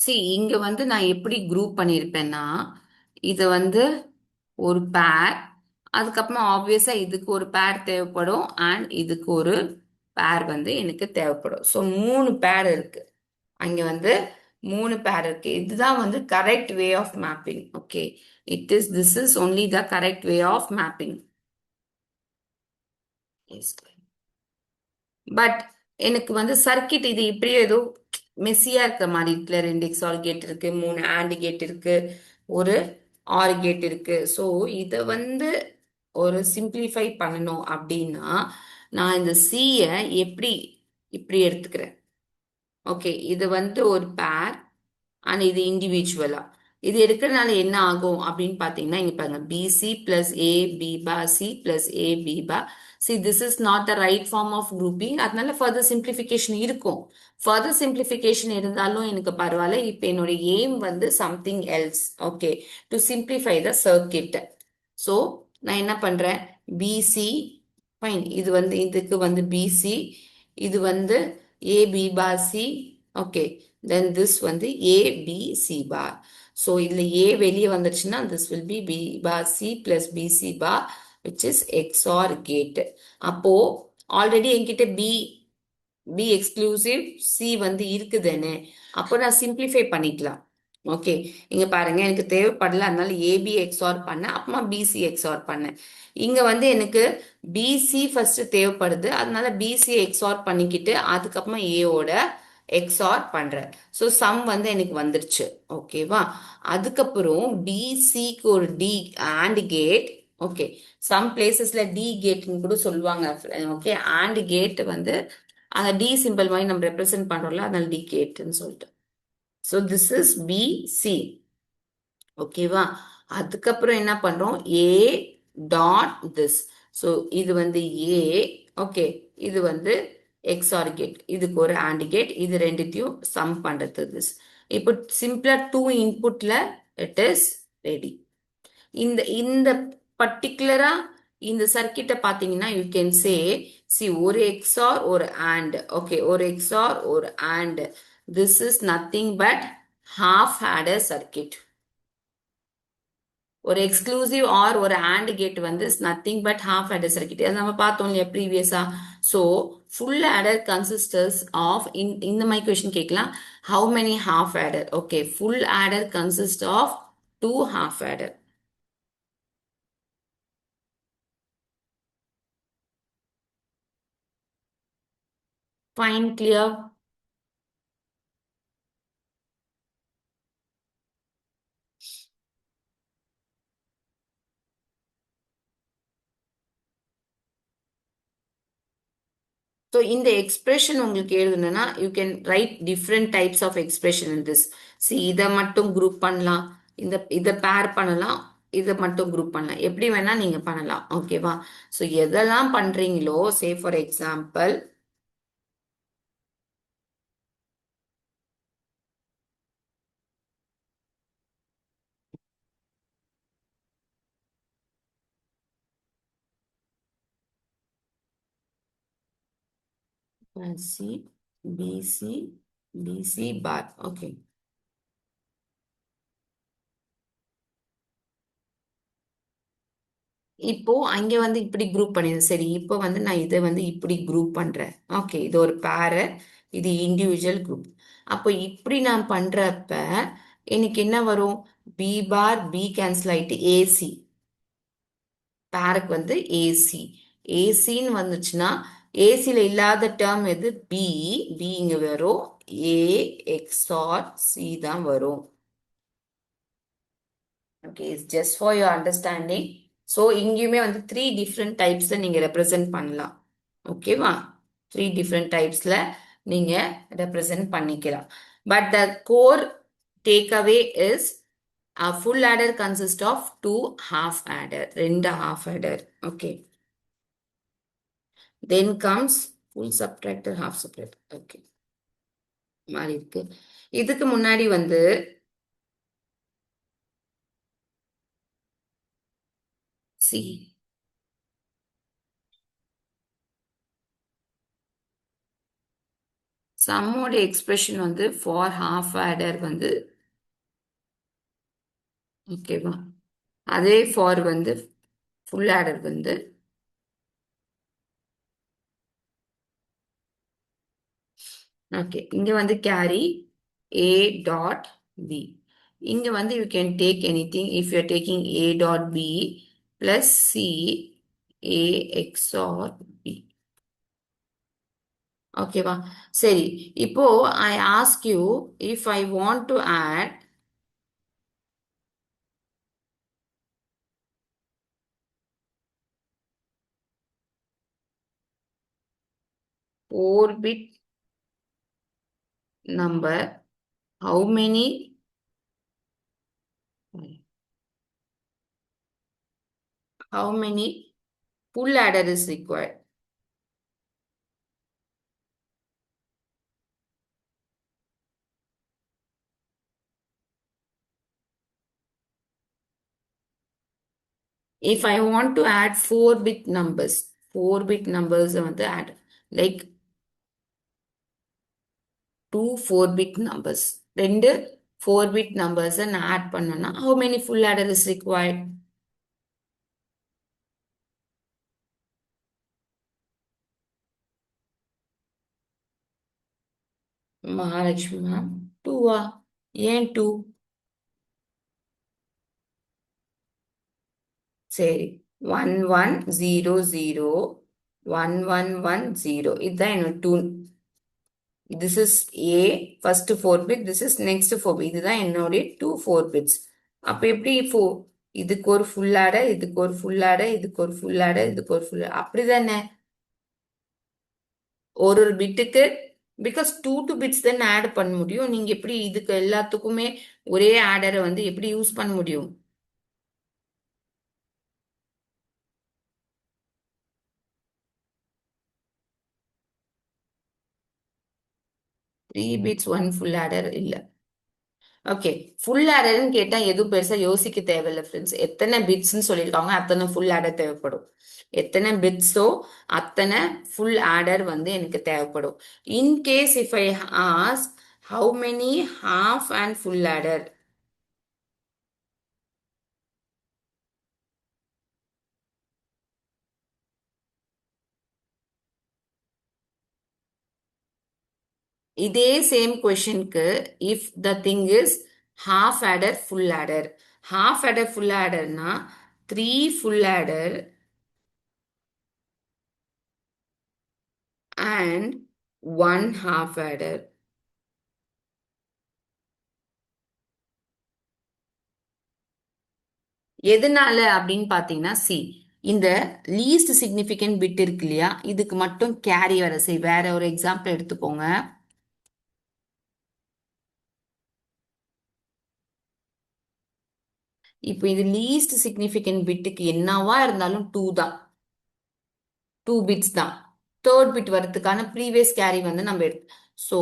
சரி, இங்க வந்து நான் எப்படி குரூப் பண்ணியிருப்பேன்னா, இது வந்து ஒரு பேர், அதுக்கப்புறமா ஆப்வியஸா இதுக்கு ஒரு பேர் தேவைப்படும் அண்ட் இதுக்கு ஒரு பேர் வந்து எனக்கு தேவைப்படும். ஸோ 3 பேர் இருக்கு. அங்க வந்து 3 பேர் இருக்கு. இதுதான் வந்து correct way of mapping. Okay, this is only the correct way of mapping. But எனக்கு வந்து சர்க்கிட் இது இப்படியே ஏதோ மெஸ்ஸியா இருக்கிற மாதிரி இருக்குல்ல. 2 XOR கேட் இருக்கு, 3 AND கேட் இருக்கு, ஒரு OR கேட் இருக்கு. ஸோ இதை வந்து ஒரு சிம்பிளிஃபை பண்ணணும் அப்படின்னா நான் இந்த சியை எப்படி இப்படி எடுத்துக்கிறேன். ஓகே, இது வந்து ஒரு பேர் அண்ட் இது இண்டிவிஜுவலா. இது எடுக்கிறதுனால என்ன ஆகும் அப்படின்னு பார்த்தீங்கன்னா, இங்க பாருங்க, B C plus A B bar C plus A B bar C. This is not the right form of grouping. அதனால ஃபர்தர் சிம்பிளிஃபிகேஷன் இருக்கும். ஃபர்தர் சிம்பிளிஃபிகேஷன் இருந்தாலும் எனக்கு பரவாயில்ல. இப்போ என்னோட எய்ம் வந்து something else. Okay, to simplify the circuit. So நான் என்ன பண்றேன், பிசி ஃபைன். இது வந்து இதுக்கு வந்து பிசி, இது வந்து A B bar C. Okay, then this வந்து ஏபிசி பார். ஸோ இதில் ஏ வெளியே வந்துருச்சுன்னா this will B B bar C plus B C bar which is XOR gate. அப்போ ஆல்ரெடி என்கிட்ட பி எக்ஸ்க்ளூசிவ் சி வந்து இருக்குதுன்னு, அப்போ நான் சிம்பிளிஃபை பண்ணிக்கலாம். ஓகே, இங்க பாருங்க, எனக்கு தேவைப்படல, அதனால ஏபி எக்ஸ்ஆர் பண்ணேன், அப்புறமா பிசி எக்ஸ்ஆர் பண்ணேன். இங்க வந்து எனக்கு பிசி ஃபர்ஸ்ட் தேவைப்படுது, அதனால பிசி எக்ஸ்ஆர் பண்ணிக்கிட்டு அதுக்கப்புறமா ஏவோட எக்ஸ்ஆர் பண்றேன். ஸோ சம் வந்து எனக்கு வந்துருச்சு. ஓகேவா? அதுக்கப்புறம் பிசிக்கு ஒரு D and gate. Okay, some பிளேசஸ்ல டி கேட்னு கூட சொல்லுவாங்க. ஓகே, ஆண்ட் கேட் வந்து அந்த டி சிம்பிள் மாதிரி நம்ம ரெப்ரசென்ட் பண்றோம்ல, அதனால டி கேட்னு சொல்லிட்டு. So this is PC. ஓகேவா? அதுக்கப்புறம் என்ன பண்றோம், ஏ டாட் திஸ். ஸோ இது வந்து ஏ. ஓகே, இது வந்து எக்ஸ்ஆர் கேட், இதுக்கு ஒரு ஆண்ட் கேட், இது ரெண்டுத்தையும் சம் பண்றது திஸ். இப்போ சிம்பிளா டூ இன்புட்ல இட் இஸ் ரெடி. இந்த இந்த பர்டிகுலரா இந்த சர்க்கிட்டை பார்த்தீங்கன்னா யூ கேன் சே, சி ஒரு எக்ஸ்ஆர் ஒரு ஆண்ட். ஓகே, ஒரு எக்ஸ்ஆர் ஒரு and. This is nothing but half adder circuit. ஒரு எக்ஸ்க்ளூசிவ் ஆர் ஒரு ஆண்ட் கேட் வந்து nothing but half adder circuit. அதை நம்ம பார்த்தோம் இல்லையா ப்ரீவியஸா. So full adder consists of, இந்த மாதிரி கொஸ்டின் கேட்கலாம், how many half adder. Okay, full adder consist of two half adder. Fine, clear? So இந்த எக்ஸ்பிரஷன் உங்களுக்கு எழுதணும்னா you can write different types of expression in this. See, இதை மட்டும் குரூப் பண்ணலாம், இதை பேர் பண்ணலாம், இதை மட்டும் குரூப் பண்ணலாம், எப்படி வேணா நீங்க பண்ணலாம். ஓகேவா? ஸோ எதெல்லாம் பண்றீங்களோ, say for example, C B C B C bar. Okay, இப்போ அங்க வந்து இப்படி குரூப் பண்ணிடுறேன். சரி, இப்போ வந்து நான் இதை வந்து இப்படி குரூப் பண்றேன். ஓகே, இது ஒரு பேரு, இது இண்டிவிஜுவல் குரூப். அப்போ இப்படி நான் பண்றப்ப எனக்கு என்ன வரும், பி பார் பி கேன்சல் ஆயிட்டு ஏசி, பேருக்கு வந்து ஏசி. ஏசின்னு வந்துச்சுன்னா ஏசில இல்லாத டேர்ம் எது, பி. பி இங்க வரும், ஏ எக்ஸ்ஆர் சி தான் வரும். Okay, it's just for your understanding. So இங்கேயுமே வந்து த்ரீ டிஃப்ரெண்ட் டைப்ஸில் நீங்கள் ரெப்ரசன்ட் பண்ணலாம். ஓகேவா? த்ரீ டிஃப்ரெண்ட் டைப்ஸில் நீங்கள் ரெப்ரசன்ட் பண்ணிக்கலாம். But the core take away is full adder consist of two half adder, ரெண்டு half adder. Okay, then comes full subtractor, half subtractor. Okay, மாறி இருக்கு. இதுக்கு முன்னாடி வந்து சி, சம்மோட எக்ஸ்பிரஷன் வந்து ஃபார் ஹாஃப் ஆடர் வந்து, ஓகேவா, அதே ஃபார் வந்து ஃபுல் ஆடர் வந்து, ஓகே, இங்க வந்து கேரி ஏ டாட் பி. இங்க வந்து you can take any thing. If you are taking A dot B plus C A XOR B. ஓகேவா? சரி, இப்போ I ask you, if I want to add 4 bit number, how many, how many full adder is required. If I want to add 4-bit numbers, 4-bit numbers வந்து add, like two 4-bit numbers. ரெண்டு 4-bit numbers நான் add பண்ணனா, how many full adder is required? Mahalakshmi ma'am 2ஆ? ஏன் 2? சரி, 1100 1110 இதுதான் என்னோட 2. This is A first 4 bit, this is next 4 bit. இதுதான் என்னுடைய 2 4 bits. அப்ப எப்படி இதுக்கு ஒரு full adder, இதுக்கு ஒரு full adder, இதுக்கு ஒரு full adder, இதுக்கு ஒரு full adder. அப்படிதானே? ஒரு ஒரு பிட்டுக்கு பிகாஸ் 2 bits தான் ஆட் பண்ண முடியும். நீங்க எப்படி இதுக்கு எல்லாத்துக்குமே ஒரே ஆடரை வந்து எப்படி யூஸ் பண்ண முடியும்? 3 bits 1 full adder இல்ல. ஓகே, ஃபுல் ஆடர்னு கேட்டா எதுவும் பெருசா யோசிக்க தேவையில்ல ஃப்ரெண்ட்ஸ். எத்தனை பிட்ஸ்ன்னு சொல்லியிருக்காங்க அத்தனை ஃபுல் ஆடர் தேவைப்படும். எத்தனை பிட்ஸோ அத்தனை ஃபுல் ஆடர் வந்து எனக்கு தேவைப்படும். In case if I ask how many half and full adder, இதே சேம் கொஷனுக்கு if the thing is half adder full adder, half adder full ஆடர்னா 3 full adder and 1 half adder. எதனால அப்படின்னு பாத்தீங்கன்னா சி, இந்த லீஸ்ட் சிக்னிஃபிகண்ட் பிட் இருக்கு இல்லையா, இதுக்கு மட்டும் கேரி வரிசை. வேற ஒரு எக்ஸாம்பிள் எடுத்துக்கோங்க. இப்போ இது லீஸ்ட் சிக்னிஃபிகண்ட் பிட்டுக்கு என்னவா இருந்தாலும் 2 தான், 2 பிட்ஸ் தான். தேர்ட் பிட் வரதுக்கான ப்ரீவியஸ் கேரி வந்து நம்ம ஸோ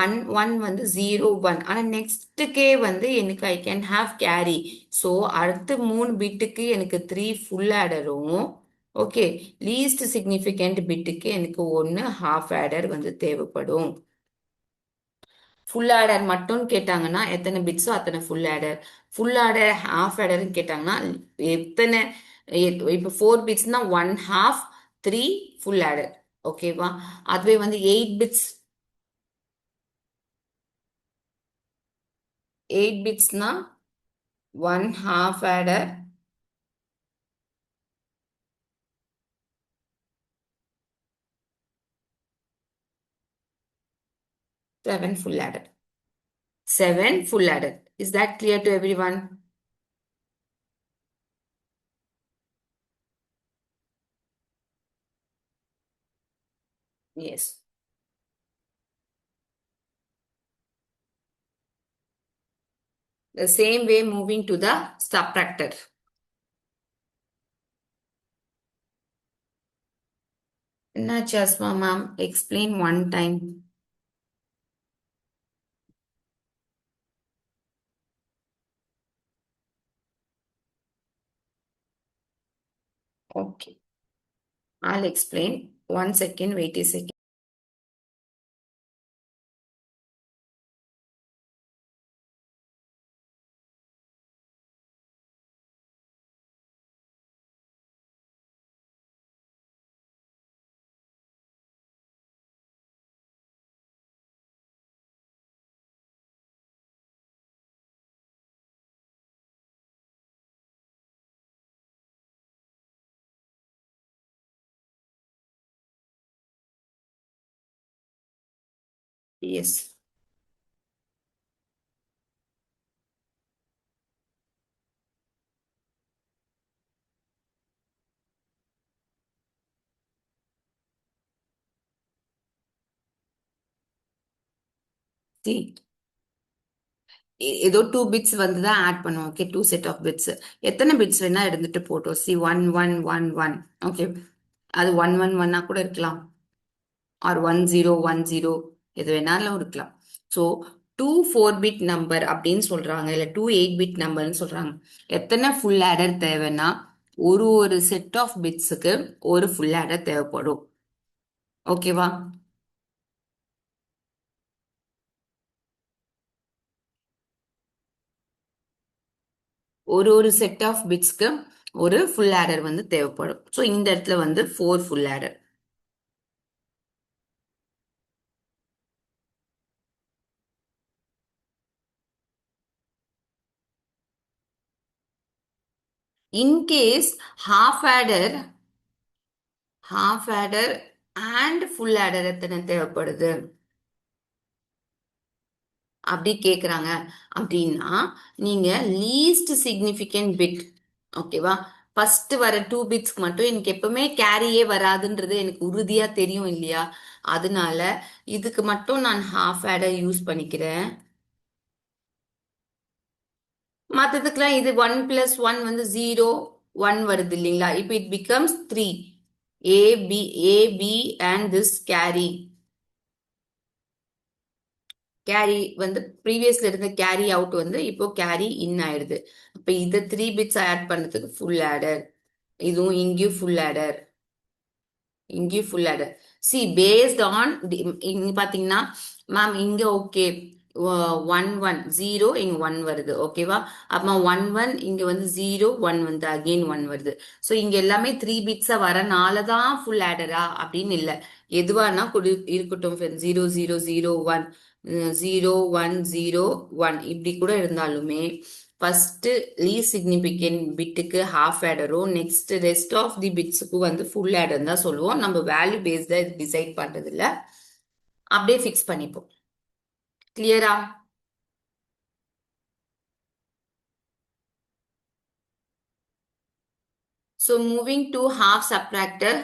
1 1 வந்து 0 1. ஆனால் நெக்ஸ்ட்டுக்கே வந்து எனக்கு ஐ கேன் ஹாவ் கேரி. ஸோ அடுத்த 3 பிட்டுக்கு எனக்கு 3 ஃபுல் ஆடரும், ஓகே, லீஸ்ட் சிக்னிஃபிகண்ட் பிட்டுக்கு எனக்கு 1 ஹாஃப் ஆடர் வந்து தேவைப்படும். ஃபுல் ஆடர் மட்டும் கேட்டாங்கன்னா எத்தனை பிட்ஸோ அத்தனை full adder. Full adder half ஆடர்னு கேட்டாங்கன்னா எத்தனை, இப்போ 4 பிட்ஸ்னா 1 ஹாஃப் 3 ஃபுல் ஆடர். ஓகேவா? அதுவே வந்து 8 bits, 8 பிட்ஸ்னா 1 half order 7 full adder. 7 full adder. Is that clear to everyone? Yes. The same way moving to the subtractor. Nachasma ma'am, explain one time. Okay. I'll explain. 1 second, wait a second. Yes. C ஏதோ 2 பிட்ஸ் வந்து தான் ஆட் பண்ணுவோம். Okay, 2 set of bits. எத்தனை பிட்ஸ் வேணா இருந்துட்டு போட்டோம். சி 1111. ஓகே, அது 111 கூட இருக்கலாம். ஆர் 1010 எது வேணாலும் இருக்கலாம். ஸோ 2 4 பிட் நம்பர் அப்படின்னு சொல்றாங்க, இல்லை 2 8 பிட் நம்பர்னு சொல்றாங்க. எத்தனை ஃபுல் ஆடர் தேவைன்னா ஒரு செட் ஆஃப் பிட்ஸுக்கு ஒரு ஃபுல் ஆடர் தேவைப்படும். ஓகேவா? ஒரு செட் ஆஃப் பிட்ஸ்க்கு ஒரு ஃபுல் ஆடர் வந்து தேவைப்படும். ஸோ இந்த இடத்துல வந்து 4 full adder. In case half order half order and full order எத்தனை தேவைப்படுது அப்படி கேக்குறாங்க அப்படின்னா, நீங்க லீஸ்ட் சிக்னிஃபிகண்ட் பிட், ஓகேவா, ஃபர்ஸ்ட் வர 2 பிட்ஸ்க்கு மட்டும் எனக்கு எப்பவுமே கேரியே வராதுன்றது எனக்கு உறுதியா தெரியும் இல்லையா? அதனால இதுக்கு மட்டும் நான் ஹாஃப் ஆடர் யூஸ் பண்ணிக்கிறேன். மற்றதுக்கெல்லாம் இது 1 + 1 வந்து 0 1 வருது இல்லைங்களா? இப்போ it becomes 3. A B and this carry வந்து ப்ரீவியஸ்ல இருந்த கேரி அவுட் வந்து இப்போ கேரி இன் ஆயிடுது. அப்ப இதை 3 பிட்ஸ் ஆட் பண்ணதுக்கு ஃபுல் ஆடர், இதுவும் இங்கேயும் ஃபுல் ஆடர், இங்கேயும் full adder. C based on இங்க பாத்தீங்கன்னா, மேம் இங்க ஓகே 11 0 இங்க 1 வருது, ஓகேவா? அப்ப 11 இங்க வந்து 0 1 வந்து அகெயின் 1 வருது. ஸோ இங்க எல்லாமே 3 பிட்ஸா வரனாலதான் ஃபுல் ஆடரா அப்படின்னு இல்லை. எதுவானா இருக்கட்டும், 0 0 0 1 0 1 0 1 இப்படி கூட இருந்தாலுமே ஃபர்ஸ்ட் லீஸ்ட் சிக்னிபிகன்ட் பிட்டுக்கு ஹாஃப் ஆடரும் நெக்ஸ்ட் ரெஸ்ட் ஆஃப் தி பிட்ஸுக்கு வந்து ஃபுல் ஆடர் தான் சொல்லுவோம். நம்ம வேல்யூ பேஸ்டா இது டிசைட் பண்றது இல்ல, அப்படியே ஃபிக்ஸ் பண்ணிப்போம். கிளியரா? So moving to half subtractor.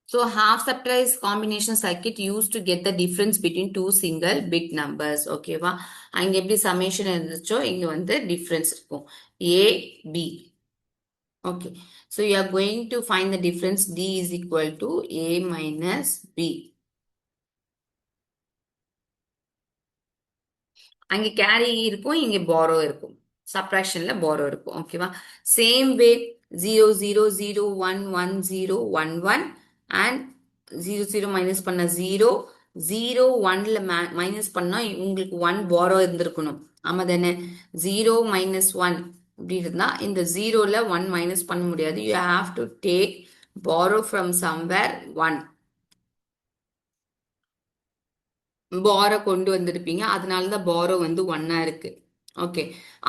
So half subtractor is combination circuit used to get the difference between two single bit numbers. ஓகேவா? அங்க எப்படி சமேஷன் இருந்துச்சோ இங்க வந்து டிஃபரன்ஸ் இருக்கும். A B. Okay. So you are going to find the difference. D is equal to A minus B. அங்க கேரி இருக்கும், இங்க borrow இருக்கும். சப்ராக்ஷன்ல borrow இருக்கும். ஓகேவா? சேம் வே 0 0 0 1 1 0 1 1 and 0 0 மைனஸ் பண்ண 0 0 1ல மைனஸ் பண்ணா உங்களுக்கு 1 borrow இருந்திருக்கணும். ஆமா தானே? 0 மைனஸ் 1 இப்படி இருந்தா இந்த 0ல 1 மைனஸ் பண்ண முடியாது. You have to take borrow from somewhere 1. Borrow கொண்டு வந்திருப்பீங்க, அதனாலதான் பாரோ வந்து 1 இருக்கு. ஓகே,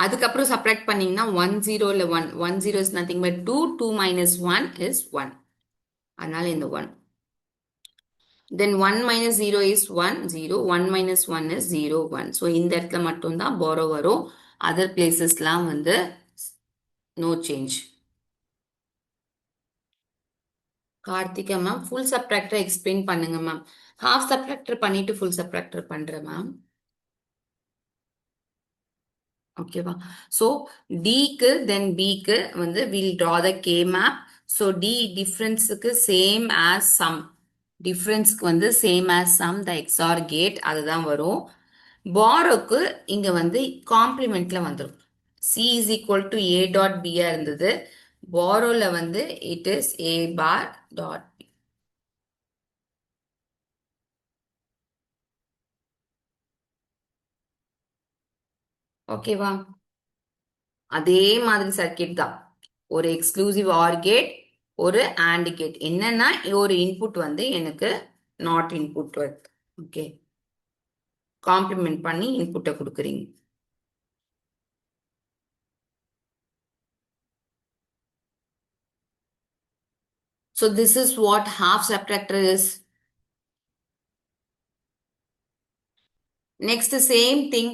அதுக்கப்புறம் சப்ராக்ட் பண்ணீங்கன்னா 1 0ல 1 1 0 is nothing but 2 2 minus 1 is 1. அதனால இந்த 1. Then 1 minus 0 is 1 0 1 minus 1 is 0 1. So இந்த இடத்துல மட்டும்தான் பாரோ வரும். அதர் பிளேசஸ்லாம் வந்து no change. Karthika ma'am, full subtractor explain பண்ணுங்க மேம். ஹாஃப் சப்ட்ராக்டர் பண்ணிட்டு ஃபுல் சப்ட்ராக்டர் பண்றேன் மேம். ஓகேவா? ஸோ டிக்கு தென் பிக்கு வந்து will draw the K map. So D டிஃப்ரென்ஸுக்கு சேம் ஆஸ் சம், டிஃப்ரென்ஸ்க்கு வந்து same as sum the XOR gate அதுதான் வரும். பாரோக்கு இங்க வந்து காம்ப்ளிமெண்ட்ல வந்துடும். C is equal to A dot பியா இருந்தது, பாரோல வந்து it is A bar dot. ஓகேவா? அதே மாதிரி சர்க்கிட் தான். ஒரு எக்ஸ்க்ளூசிவ் ஆர் கேட், ஒரு AND கேட். என்னன்னா ஒரு இன்புட் வந்து எனக்கு நாட் இன்புட் வருது. ஓகே, காம்ப்ளிமெண்ட் பண்ணி இன்புட்டை கொடுக்குறீங்க. So this is what half subtractor is. Next same thing.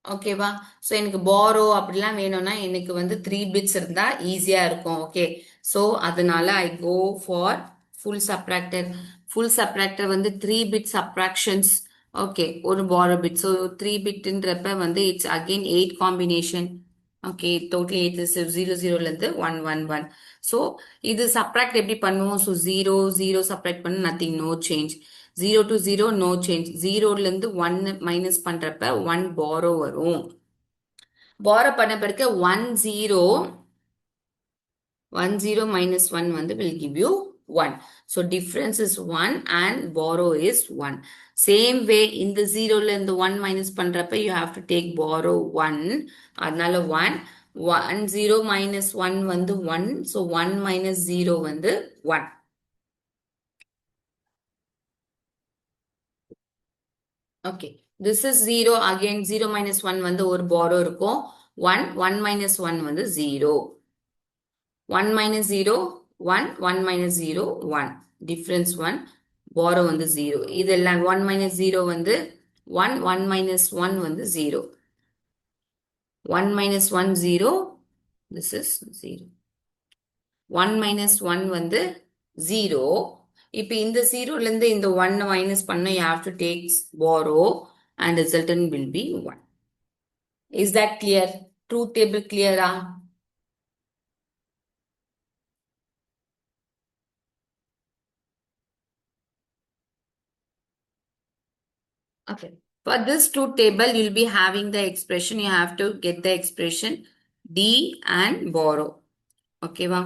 ஓகேவா? ஸோ எனக்கு பாரோ அப்படிலாம் வேணும்னா எனக்கு வந்து 3 பிட்ஸ் இருந்தா ஈஸியா இருக்கும். ஓகே, ஸோ அதனால I go for full subtractor. Full subtractor வந்து 3 bit subtractions. Okay, ஒரு borrow bit. So 3 bit ன்றப்ப வந்து it's again 8 combination. Okay, totally 8 is 0 0 ல இருந்து 1 1 1. So இது subtract எப்படி பண்ணுவோம்? So 0 0 subtract பண்ண nothing, no change. 0 to 0 no change. 0 ல இருந்து 1 minus பண்றப்ப 1 borrow வரும். borrow பண்ண பிறகு 1 0 1 0 minus 1 வந்து will give you 1. So difference is 1 and borrow is 1. Same way இந்த 0 ல இந்த 1 minus பண்றப்ப you have to take borrow 1. அதனால 1 1 0 minus 1 வந்து 1. So 1 minus 0 வந்து 1. Okay. This is 0. Again 0 minus 1 வந்து ஒரு borrow இருக்கும். 1 1 minus 1 வந்து 0. 1 minus 0, 1, 1 minus 0, 1. Difference 1, borrow வந்து 0. இதெல்லாம் 1 minus 0 வந்து 1, 1 minus 1 வந்து 0. 1 minus 1, 0. This is 0. 1 minus 1 வந்து 0. இப்போ இந்த 0 ல இருந்து இந்த 1 minus பண்ண you have to take borrow and resultant will be 1. Is that clear? Truth table clear? Okay. For this truth table, you'll be having the expression. You have to get the expression D and borrow. Okay, va?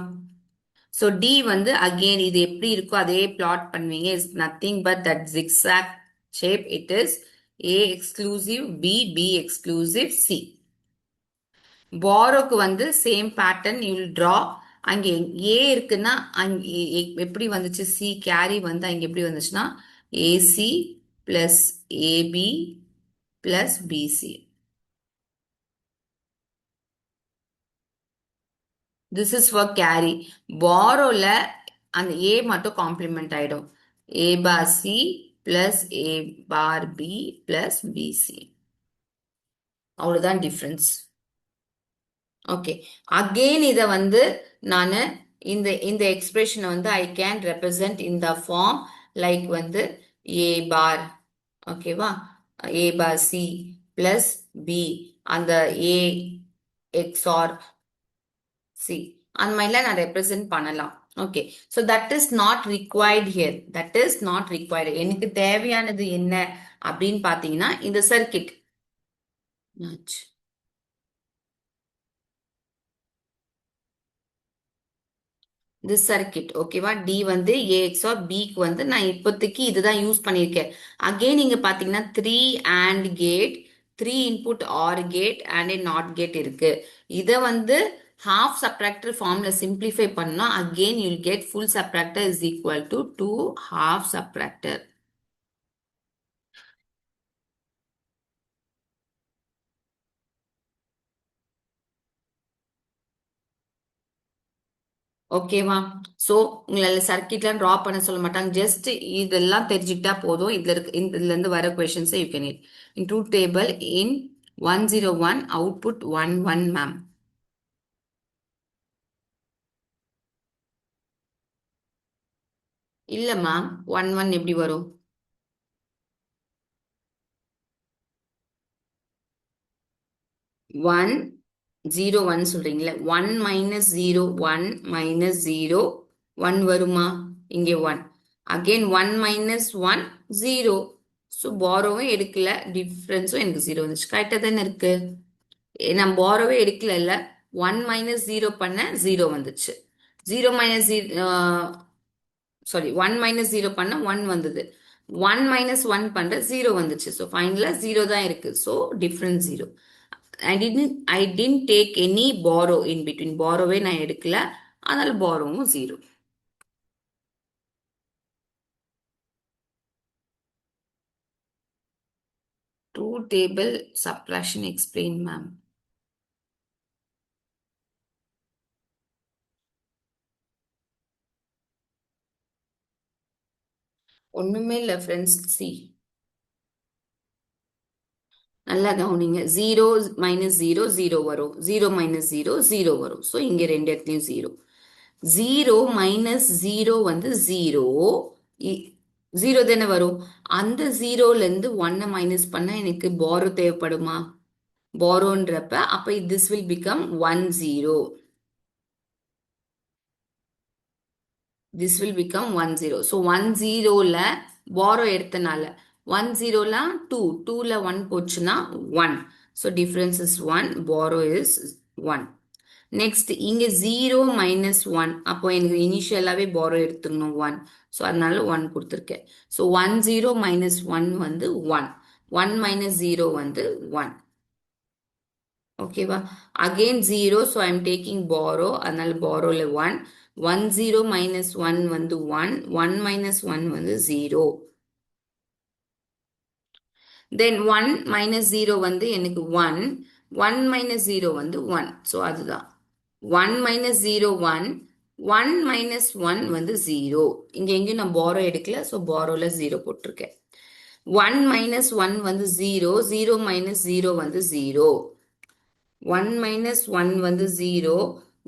So D வந்து again இது எப்படி இருக்கோ அதே plot பண்ணுவீங்க. Is nothing but that zigzag shape. It is A exclusive B, B exclusive C. borrowக்கு வந்து same pattern you will draw. அங்கே A இருக்குன்னா அங்கே எப்படி வந்துச்சு C carry வந்து அங்கே எப்படி வந்துச்சுன்னா AC plus AB plus BC. This is for carry. borrowல அந்த A மட்டும் காம்ப்ளிமெண்ட் ஆயிடும். A bar C plus A bar B plus BC. அவ்வளவுதான் டிஃபரன்ஸ். ஓகே, அகெயின் இதை வந்து நான் இந்த எக்ஸ்பிரஷனை வந்து I can represent in the form like வந்து ஏ பார், ஓகேவா, A bar C plus B, அந்த ஏ எக்ஸ்ஆர் சி அந்த மாதிரிலாம் நான் ரெப்ரசன்ட் பண்ணலாம். Okay, so that is not required here. That is not required. எனக்கு தேவையானது என்ன அப்படின்னு பார்த்தீங்கன்னா இந்த சர்க்கிட். this circuit, ஓகேவா, D வந்து AX or B க்கு வந்து நான் இப்போதைக்கு இதுதான் யூஸ் பண்ணியிருக்கேன். அகெயின் நீங்க பாத்தீங்கன்னா 3 AND gate, 3 input OR gate and a NOT gate இருக்கு. இதை வந்து half subtractor ஃபார்ம்ல சிம்பிளிஃபை பண்ணா again you'll get full subtractor is equal to 2 half subtractor. ஓகேவா, ஸோ உங்களால சர்க்கிட்லாம் ட்ரா பண்ண சொல்ல மாட்டாங்க. ஜஸ்ட் இதெல்லாம் தெரிஞ்சுக்கிட்டா போதும். இதுல இருந்து வர கொஸ்டின்ஸை you can in truth table in 101 output 11 ma'am. இல்ல மேம், 11 எப்படி வரும்? 1 0 1 சொல்றீங்களே, 1 minus 0 1 minus 0 1 வருமா? இங்கே 1 அகெயின் 1 minus 1 0. ஸோ பாரோவும் எடுக்கல, டிஃப்ரென்ஸும் எனக்கு 0 வந்துச்சு. கரெக்டாக தானே இருக்கு? நான் பாரோவே எடுக்கல, இல்லை 1 minus 0 பண்ண 0 வந்துச்சு. 0 minus 0 சாரி 1 minus 0 பண்ண 1 வந்தது. 1 minus 1 பண்ற 0 வந்துச்சு. ஸோ ஃபைனலா 0 தான் இருக்கு. So difference 0. I didn't take any borrow in between. borrowவே நான் எடுக்கல, அதனால borrowவும் 0. Truth table subtraction explain ma'am. ஒண்ணுமே இல்ல ஃப்ரெண்ட்ஸ். சி நல்லா கவனிங்க. 0 minus 0 0 வரும், 0 minus 0 0 வரும். ஸோ இங்க ரெண்டு இடத்துலையும் 0. 0 மைனஸ் 0 வந்து 0. 0 தானே வரும். அந்த 0லேருந்து 1 மைனஸ் பண்ண எனக்கு borrow தேவைப்படுமா? borrowன்றப்ப அப்ப this will become 1 0. This will become 1 0. So 1 0ல borrow எடுத்தனால 1 0ல 2, 2ல 1 போச்சுன்னா 1. So difference is 1, borrow is 1. Next இங்க 0 மைனஸ் 1 அப்போ எனக்கு இனிஷியலாவே borrow எடுத்துக்கணும் 1. ஸோ அதனால 1 கொடுத்துருக்கேன். ஸோ 1 0 மைனஸ் 1 வந்து 1. 1 மைனஸ் 0 வந்து 1. ஓகேவா? Again 0, so I am taking borrow, அதனால borrowல 1. 1 0 மைனஸ் 1 வந்து 1. 1 மைனஸ் 1 வந்து 0. தென் 1 மைனஸ் 0 வந்து எனக்கு 1. 1 மைனஸ் 0 வந்து 1. ஸோ அதுதான் 1 மைனஸ் 0 1. 1 மைனஸ் 1 வந்து 0. இங்க எங்கேயும் நான் borrow எடுக்கல, ஸோ borrowல 0 போட்டிருக்கேன். 1 மைனஸ் 1 வந்து 0. 0 மைனஸ் 0 வந்து 0. 1 minus 1 வந்து 0.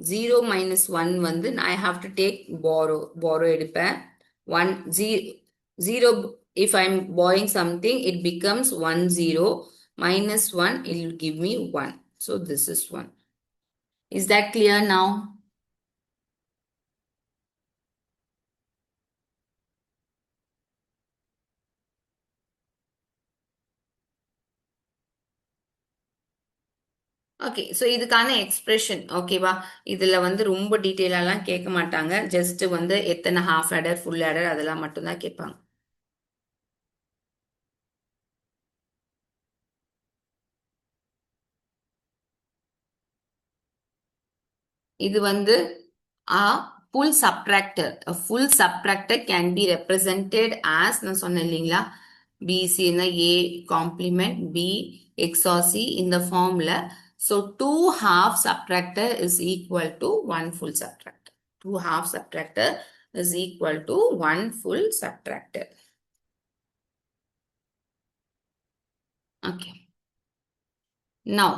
0 minus 1 வந்து I have to take borrow எடுப்பேன். 1 0 if I'm borrowing something it becomes 1 0 minus 1 it will give me 1. So this is 1. Is that clear now? Okay, so இதுக்கான எக்ஸ்பிரஷன் ஓகேவா? இதில் வந்து ரொம்ப டீட்டெயிலாலாம் கேட்க மாட்டாங்க. ஜஸ்ட் வந்து எத்தனை ஹாஃப் ஆடர் ஃபுல் ஆடர் அதெல்லாம் மட்டும்தான் கேட்பாங்க. இது வந்து a full subtractor. A full subtractor can be represented as நான் சொன்னேன் இல்லைங்களா, BC A complement B XOR C இந்த ஃபார்ம்ல. So 2 half subtractor is equal to 1 full subtractor. 2 half subtractor is equal to 1 full subtractor. Okay. Now,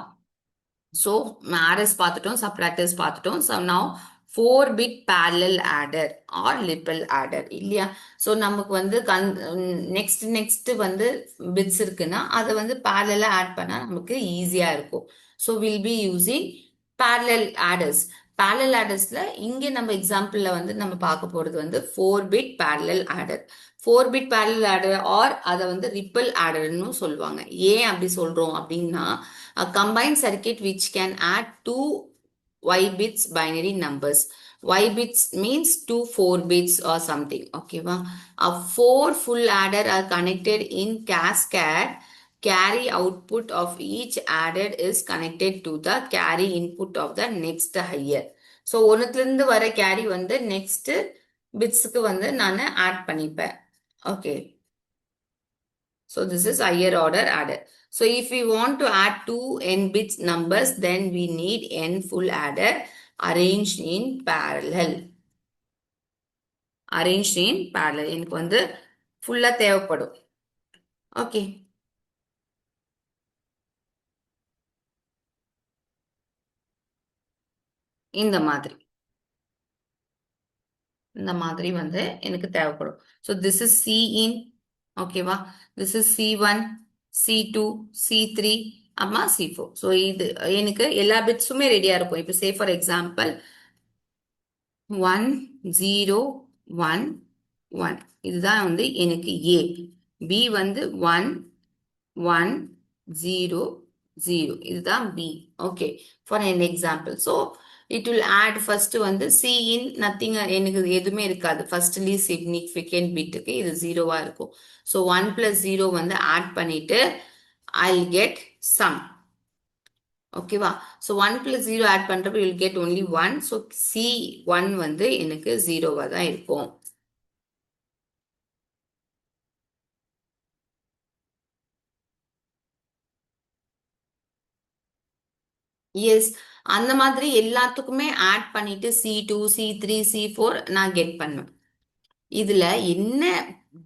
so RS பார்த்துட்டோம், subtractors பார்த்துட்டோம். So now 4-bit parallel adder or Lippel adder இல்லையா? ஸோ நமக்கு வந்து நெக்ஸ்ட் வந்து பிட்ஸ் இருக்குன்னா அதை வந்து parallel ஆட் பண்ணா நமக்கு ஈஸியா இருக்கும். So will be using parallel adders. parallel addersல இங்க நம்ம எக்ஸாம்பிள்ல வந்து நம்ம பார்க்க போறது வந்து 4-bit parallel adder. 4-bit parallel adder or அதை வந்து ரிப்பல் ஆடர்னு சொல்லுவாங்க. ஏன் அப்படி சொல்றோம் அப்படின்னா, a combined circuit which can add two y bits binary numbers. Y bits means 2 4 bits or something. Okay, va? A 4 full adder are connected in cascade. Carry output of each added is connected to the carry input of the next higher. So ஒன்னுத்திலிருந்து வர carry வந்து next bitsக்கு வந்து நான் add பண்ணிப்பேன். Okay. So this is higher order adder. So if we want to add two n bits numbers, then we need n full adder arranged in parallel. Arranged in parallel. எனக்கு வந்து full தேவைப்படும். Okay. இந்த மாதிரி வந்து எனக்கு தேவைப்படும். So this is C in. ஓகேவா? This is C1, C2, C3, அம்மா C4. ஸோ இது எனக்கு எல்லா பிட்ஸுமே ரெடியா இருக்கும். இப்போ சே ஃபார் எக்ஸாம்பிள் 1 0 1 1 இதுதான் வந்து எனக்கு A. B வந்து 1 1 0 0 இதுதான் B. Okay, for an example. So it will add first வந்து C in nothing, எனக்கு எதுவுமே இருக்காது. ஃபர்ஸ்ட்லி சிக்னிஃபிகண்ட் பிட்டுக்கு இது 0வா இருக்கும். ஸோ 1 plus 0 வந்து ஆட் பண்ணிட்டு I'll get sum. ஓகேவா? ஸோ 1 plus 0 ஆட் பண்றப்ப you'll get only 1. So C1 வந்து எனக்கு 0வா தான் இருக்கும். எஸ், அந்த மாதிரி எல்லாத்துக்குமே ஆட் பண்ணிட்டு C2 C3 C4 நான் கெட் பண்ணுவேன். இதுல என்ன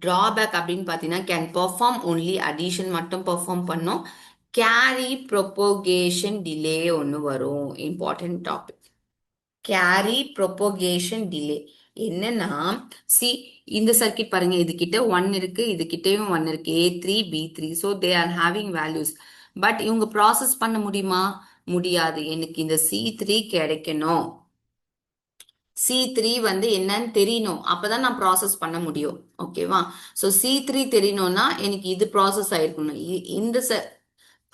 டிராபேக் அப்படின்னு பாத்தீங்கன்னா, கேன் பெர்ஃபார்ம் ஒன்லி அடிஷன் மட்டும் பெர்ஃபார்ம் பண்ணும். கேரி ப்ரொபோகேஷன் டிலே ஒன்று வரும். Important topic. கேரி ப்ரொபோகேஷன் டிலே என்னன்னா சி இந்த சர்க்கிட் பாருங்க இது கிட்ட 1 இருக்கு இது கிட்டயும் 1 இருக்கு A3 B3 so they are having values but இவங்க ப்ராசஸ் பண்ண முடியுமா முடியாது எனக்கு இந்த C3 கிடைக்கணும் C3 வந்து என்னன்னு தெரியணும் அப்பதான் நான் ப்ராசஸ் பண்ண முடியும் ஓகேவா ஸோ C3 தெரியணும்னா எனக்கு இது ப்ராசஸ் ஆயிருக்கணும் இந்த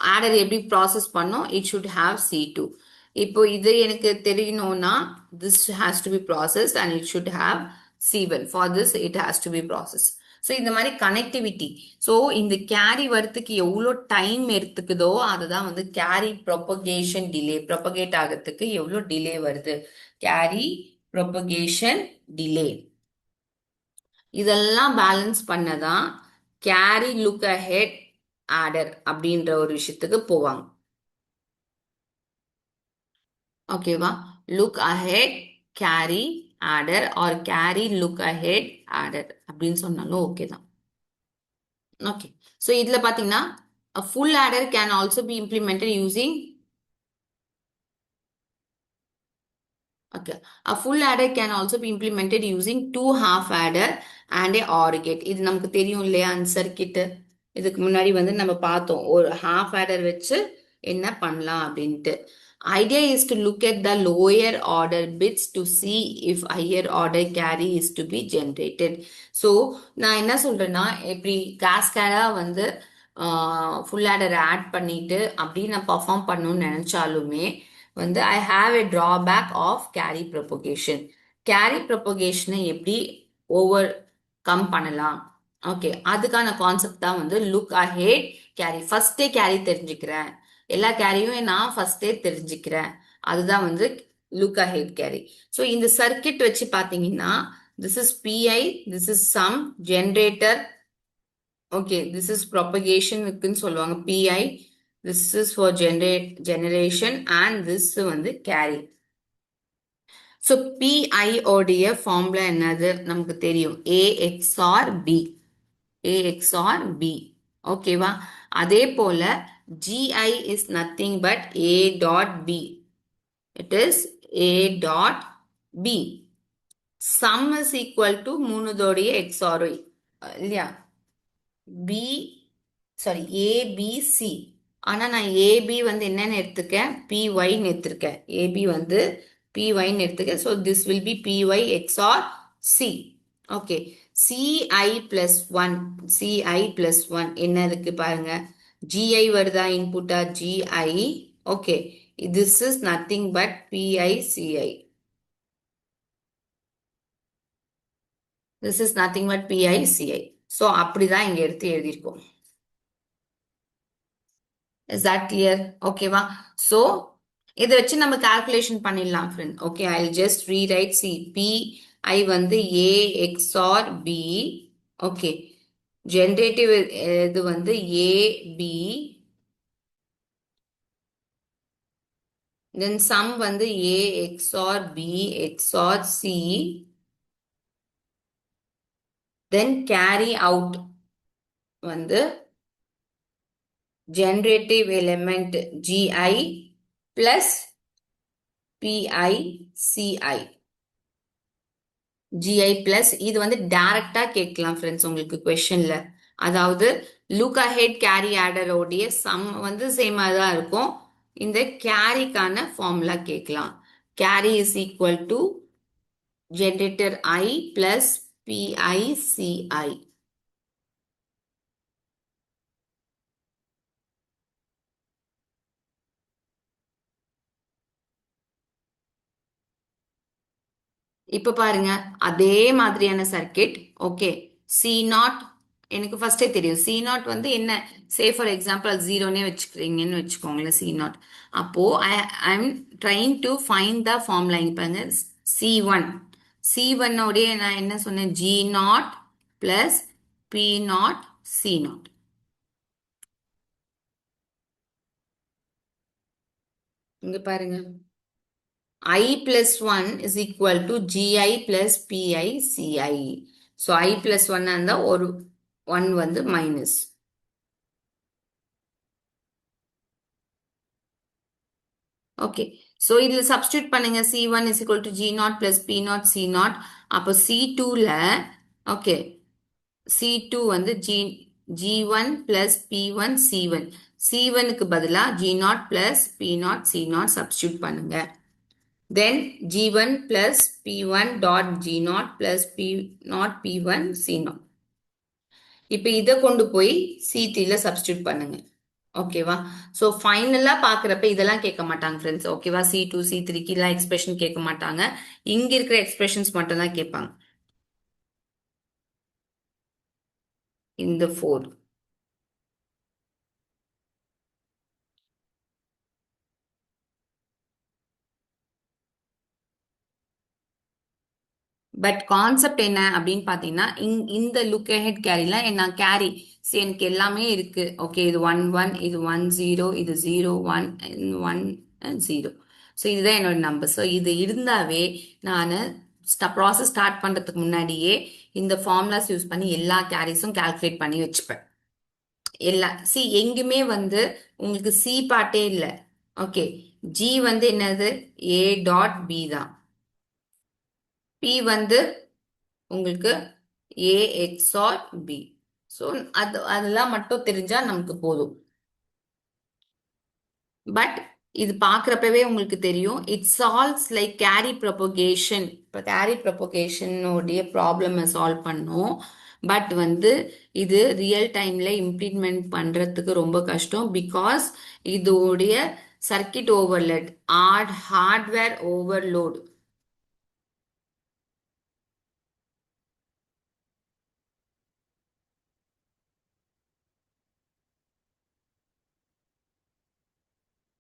ஆடர் எப்படி ப்ராசஸ் பண்ணோம் இட் ஷுட் ஹாவ் C2 இப்போ இது எனக்கு தெரியணும்னா this has to be processed and it should have C1 for this it has to be processed so இந்த மாதிரி கனெக்டிவிட்டி ஸோ இந்த கேரி வரத்துக்கு எவ்வளோ டைம் எடுத்துக்குதோ அதுதான் வந்து கேரி ப்ரொபகேஷன் டிலே ப்ரொபகேட் ஆகிறதுக்கு எவ்வளோ டிலே வருது கேரி ப்ரொபகேஷன் டிலே இதெல்லாம் பேலன்ஸ் பண்ணதான் கேரி லுக் அஹெட் ஆடர் அப்படின்ற ஒரு விஷயத்துக்கு போவாங்க okay look ahead carry adder or carry look ahead adder அப்படின்னு சொன்னாலும் ஓகே தான் ஓகே ஸோ இதுல பாத்தீங்கன்னா full adder can also be implemented using okay a full adder can also be implemented using two half adder and a OR gate இது நமக்கு தெரியும் இல்லையா அந்த சர்க்கிட் இதுக்கு முன்னாடி வந்து நம்ம பார்த்தோம் ஒரு half adder வச்சு என்ன பண்ணலாம் அப்படின்ட்டு idea is to look at the lower order bits to see if higher order carry is to be generated so நான் என்ன சொல்றேன்னா இப்படி கேஸ்கேடா வந்து ஃபுல் ஆடர் ஆட் பண்ணிட்டு அப்படி நான் பர்ஃபார்ம் பண்ணணும்னு நினைச்சாலுமே வந்து I have a drawback of carry propagation carry ப்ரொபகேஷனை எப்படி ஓவர் கம் பண்ணலாம் ஓகே அதுக்கான கான்செப்ட் தான் வந்து லுக் அஹெட் கேரி ஃபர்ஸ்டே கேரி தெரிஞ்சுக்கிறேன் எல்லா கேரியும் நான் ஃபர்ஸ்டே தெரிஞ்சுக்கிறேன் அதுதான் வந்து லுக் அஹெட் கேரி ஸோ இந்த சர்க்கிட் வச்சு பார்த்தீங்கன்னா this is PI this is sum generator okay this is propagation இருக்குன்னு சொல்லுவாங்க PI this is for generation and this வந்து கேரி ஸோ பிஐ உடைய ஃபார்முலா என்னது நமக்கு தெரியும் ஏஎக்ஸ்ஆர் பி ஏஎக்ஸ்ஆர் பி ஓகேவா அதே போல GI is nothing but A dot B it is A dot B sum is equal to மூணுதோடைய எக்ஸ்ஆர் இல்லையா பி சாரி ஏபிசி ஆனா நான் ஏபி வந்து என்னன்னு எடுத்துக்கேன் பிஒய்ன்னு எடுத்திருக்கேன் ஏபி வந்து பிஒய்ன்னு எடுத்துக்கேன் so this will be PI XOR C okay CI plus one CI plus one என்ன இருக்கு பாருங்க ஜிஐ வருதா இன்புட்டா GI okay this is nothing but PICI this is nothing but PICI so அப்படிதான் இங்க எடுத்து எழுதியிருக்கோம் இஸ் தட் கிளியர் ஓகேவா ஸோ இதை வச்சு நம்ம கால்குலேஷன் பண்ணிடலாம் friend okay I just rewrite C P I வந்து A XOR B okay generative இது வந்து ஏ பி தென் சம் வந்து A XOR B XOR C then carry out வந்து generative element gi plus PICI GI plus இது வந்து டைரக்டா கேட்கலாம் ஃப்ரெண்ட்ஸ் உங்களுக்கு கொஸ்டின்ல அதாவது லுக் அஹெட் கேரி ஆடர் உடைய சம் வந்து சேமா தான் இருக்கும் இந்த கேரிக்கான ஃபார்முலா கேட்கலாம் carry is equal to generator I plus PICI இப்ப பாருங்க அதே மாதிரியான சர்க்கிட் ஓகே சி நாட் எனக்கு ஃபர்ஸ்டே தெரியும் சி நாட் வந்து என்ன சே ஃபார் எக்ஸாம்பிள் ஜீரோனே வச்சுக்கிறீங்கன்னு வச்சுக்கோங்களேன் சி நாட் அப்போ I'm trying to find the formula இங்க பாருங்க சி ஒன் உடைய நான் என்ன சொன்னேன் G not plus B not C not இங்க பாருங்க I plus 1 is equal to GI plus PICI. So I plus 1 and the or 1 வந்து minus. Okay. ஸோ இதில் சப்ஸ்டியூட் பண்ணுங்க. C1 is equal to G0 plus P0 C0. அப்போ C2ல ஓகே C2 வந்து G1 plus P1 C1. C1க்கு பதிலா G0 plus P0 C0 substitute பண்ணுங்க. Then G1 plus P1 dot G0 plus P0 P1 C0. இப்போ இதை கொண்டு போய் C3ல சப்ஸ்டியூட் பண்ணுங்க. ஓகேவா? ஸோ ஃபைனலாக பார்க்குறப்ப இதெல்லாம் கேட்க மாட்டாங்க ஃப்ரெண்ட்ஸ். ஓகேவா? C2 C3க்கு எல்லாம் எக்ஸ்பிரஷன் கேட்க மாட்டாங்க. இங்கே இருக்கிற எக்ஸ்பிரஷன்ஸ் மட்டும் தான் கேட்பாங்க. இந்த 4. பட் கான்செப்ட் என்ன அப்படின்னு பார்த்தீங்கன்னா இந்த லுக் அஹெட் கேரிலாம் என்ன கேரி சரி எனக்கு எல்லாமே இருக்கு. ஓகே இது 1 1 இது 1 0 இது 0 1 1 0. ஸோ இதுதான் என்னோட நம்பர். ஸோ இது இருந்தாவே நான் ப்ராசஸ் ஸ்டார்ட் பண்ணுறதுக்கு முன்னாடியே இந்த ஃபார்முலாஸ் யூஸ் பண்ணி எல்லா கேரிஸும் கால்குலேட் பண்ணி வச்சுப்பேன். எங்குமே வந்து உங்களுக்கு சி பாட்டே இல்லை. ஓகே ஜி வந்து என்னது ஏ டாட் பி தான். பி வந்து உங்களுக்கு ஏ எக்ஸ்ஆர் பி. ஸோ அதெல்லாம் மட்டும் தெரிஞ்சா நமக்கு போதும். பட் இது பார்க்குறப்பவே உங்களுக்கு தெரியும் it solves like carry propagation. இப்போ கேரி ப்ரொபகேஷனுடைய ப்ராப்ளமை சால்வ் பண்ணும். பட் வந்து இது ரியல் டைம்ல இம்ப்ளிமெண்ட் பண்றதுக்கு ரொம்ப கஷ்டம். பிகாஸ் இதோடைய circuit overload hardware overload.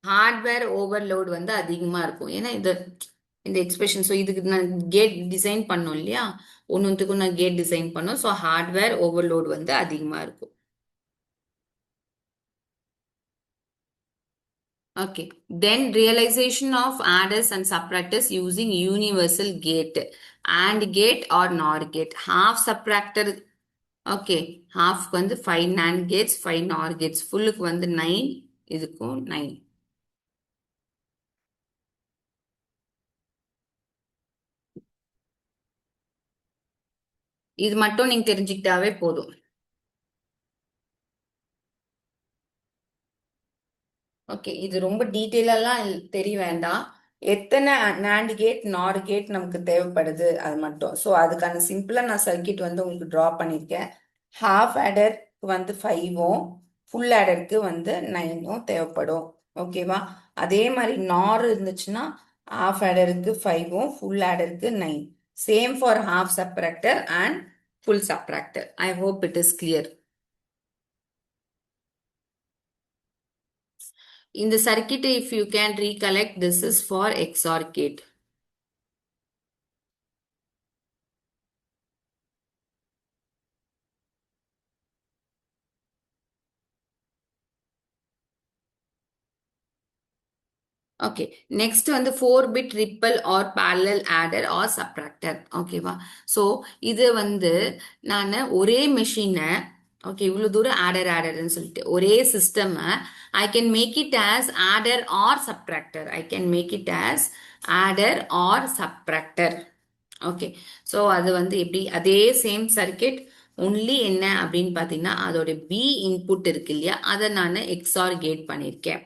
Hardware overload வந்து அதிகமா இருக்கும். ஏன்னா இந்த எக்ஸ்பிரஷன். ஸோ இதுக்கு நான் கேட் டிசைன் பண்ணோம் இல்லையா, ஒன்றுத்துக்கும் நான் கேட் டிசைன் பண்ணோம். ஸோ ஹார்ட்வேர் ஓவர்லோட் வந்து அதிகமா இருக்கும். Okay, then realization of adders and subtractors using universal gate, AND gate or NOR gate. Half subtractor, okay, half வந்து 5 NAND gates, 5 NOR gates. ஃபுல்லுக்கு வந்து 9, இதுக்கும் 9. இது மட்டும் நீங்க தெரிஞ்சுக்கிட்டாவே போதும். ஓகே இது ரொம்ப டீட்டெயிலெல்லாம் தெரிய வேண்டாம். எத்தனை NAND கேட் நார் கேட் நமக்கு தேவைப்படுது அது மட்டும். ஸோ அதுக்கான சிம்பிளாக நான் சர்க்கியூட் வந்து உங்களுக்கு ட்ரா பண்ணியிருக்கேன். ஹாஃப் ஆடருக்கு வந்து 5ம் ஃபுல் ஆடருக்கு வந்து 9ம் தேவைப்படும். ஓகேவா? அதே மாதிரி நார் இருந்துச்சுன்னா ஹாஃப் ஆடருக்கு 5ம் ஃபுல் ஆடருக்கு 9. Same for half subtractor and full subtractor. I hope it is clear. In the circuit, if you can recollect, this is for XOR gate. Okay, next வந்து 4-bit ripple or parallel adder or subtractor. ஓகேவா? ஸோ இது வந்து நான் ஒரே மெஷினை ஓகே இவ்வளோ தூரம் ஆடர்னு சொல்லிட்டு ஒரே சிஸ்டமை I can make it as adder or subtractor. I can make it as adder or subtractor. Okay so அது வந்து எப்படி அதே சேம் சர்க்கிட் ஒன்லி என்ன அப்படின்னு பார்த்தீங்கன்னா அதோட பி இன்புட் இருக்கு இல்லையா, அதை நான் எக்ஸ்ஆர் கேட் பண்ணியிருக்கேன்.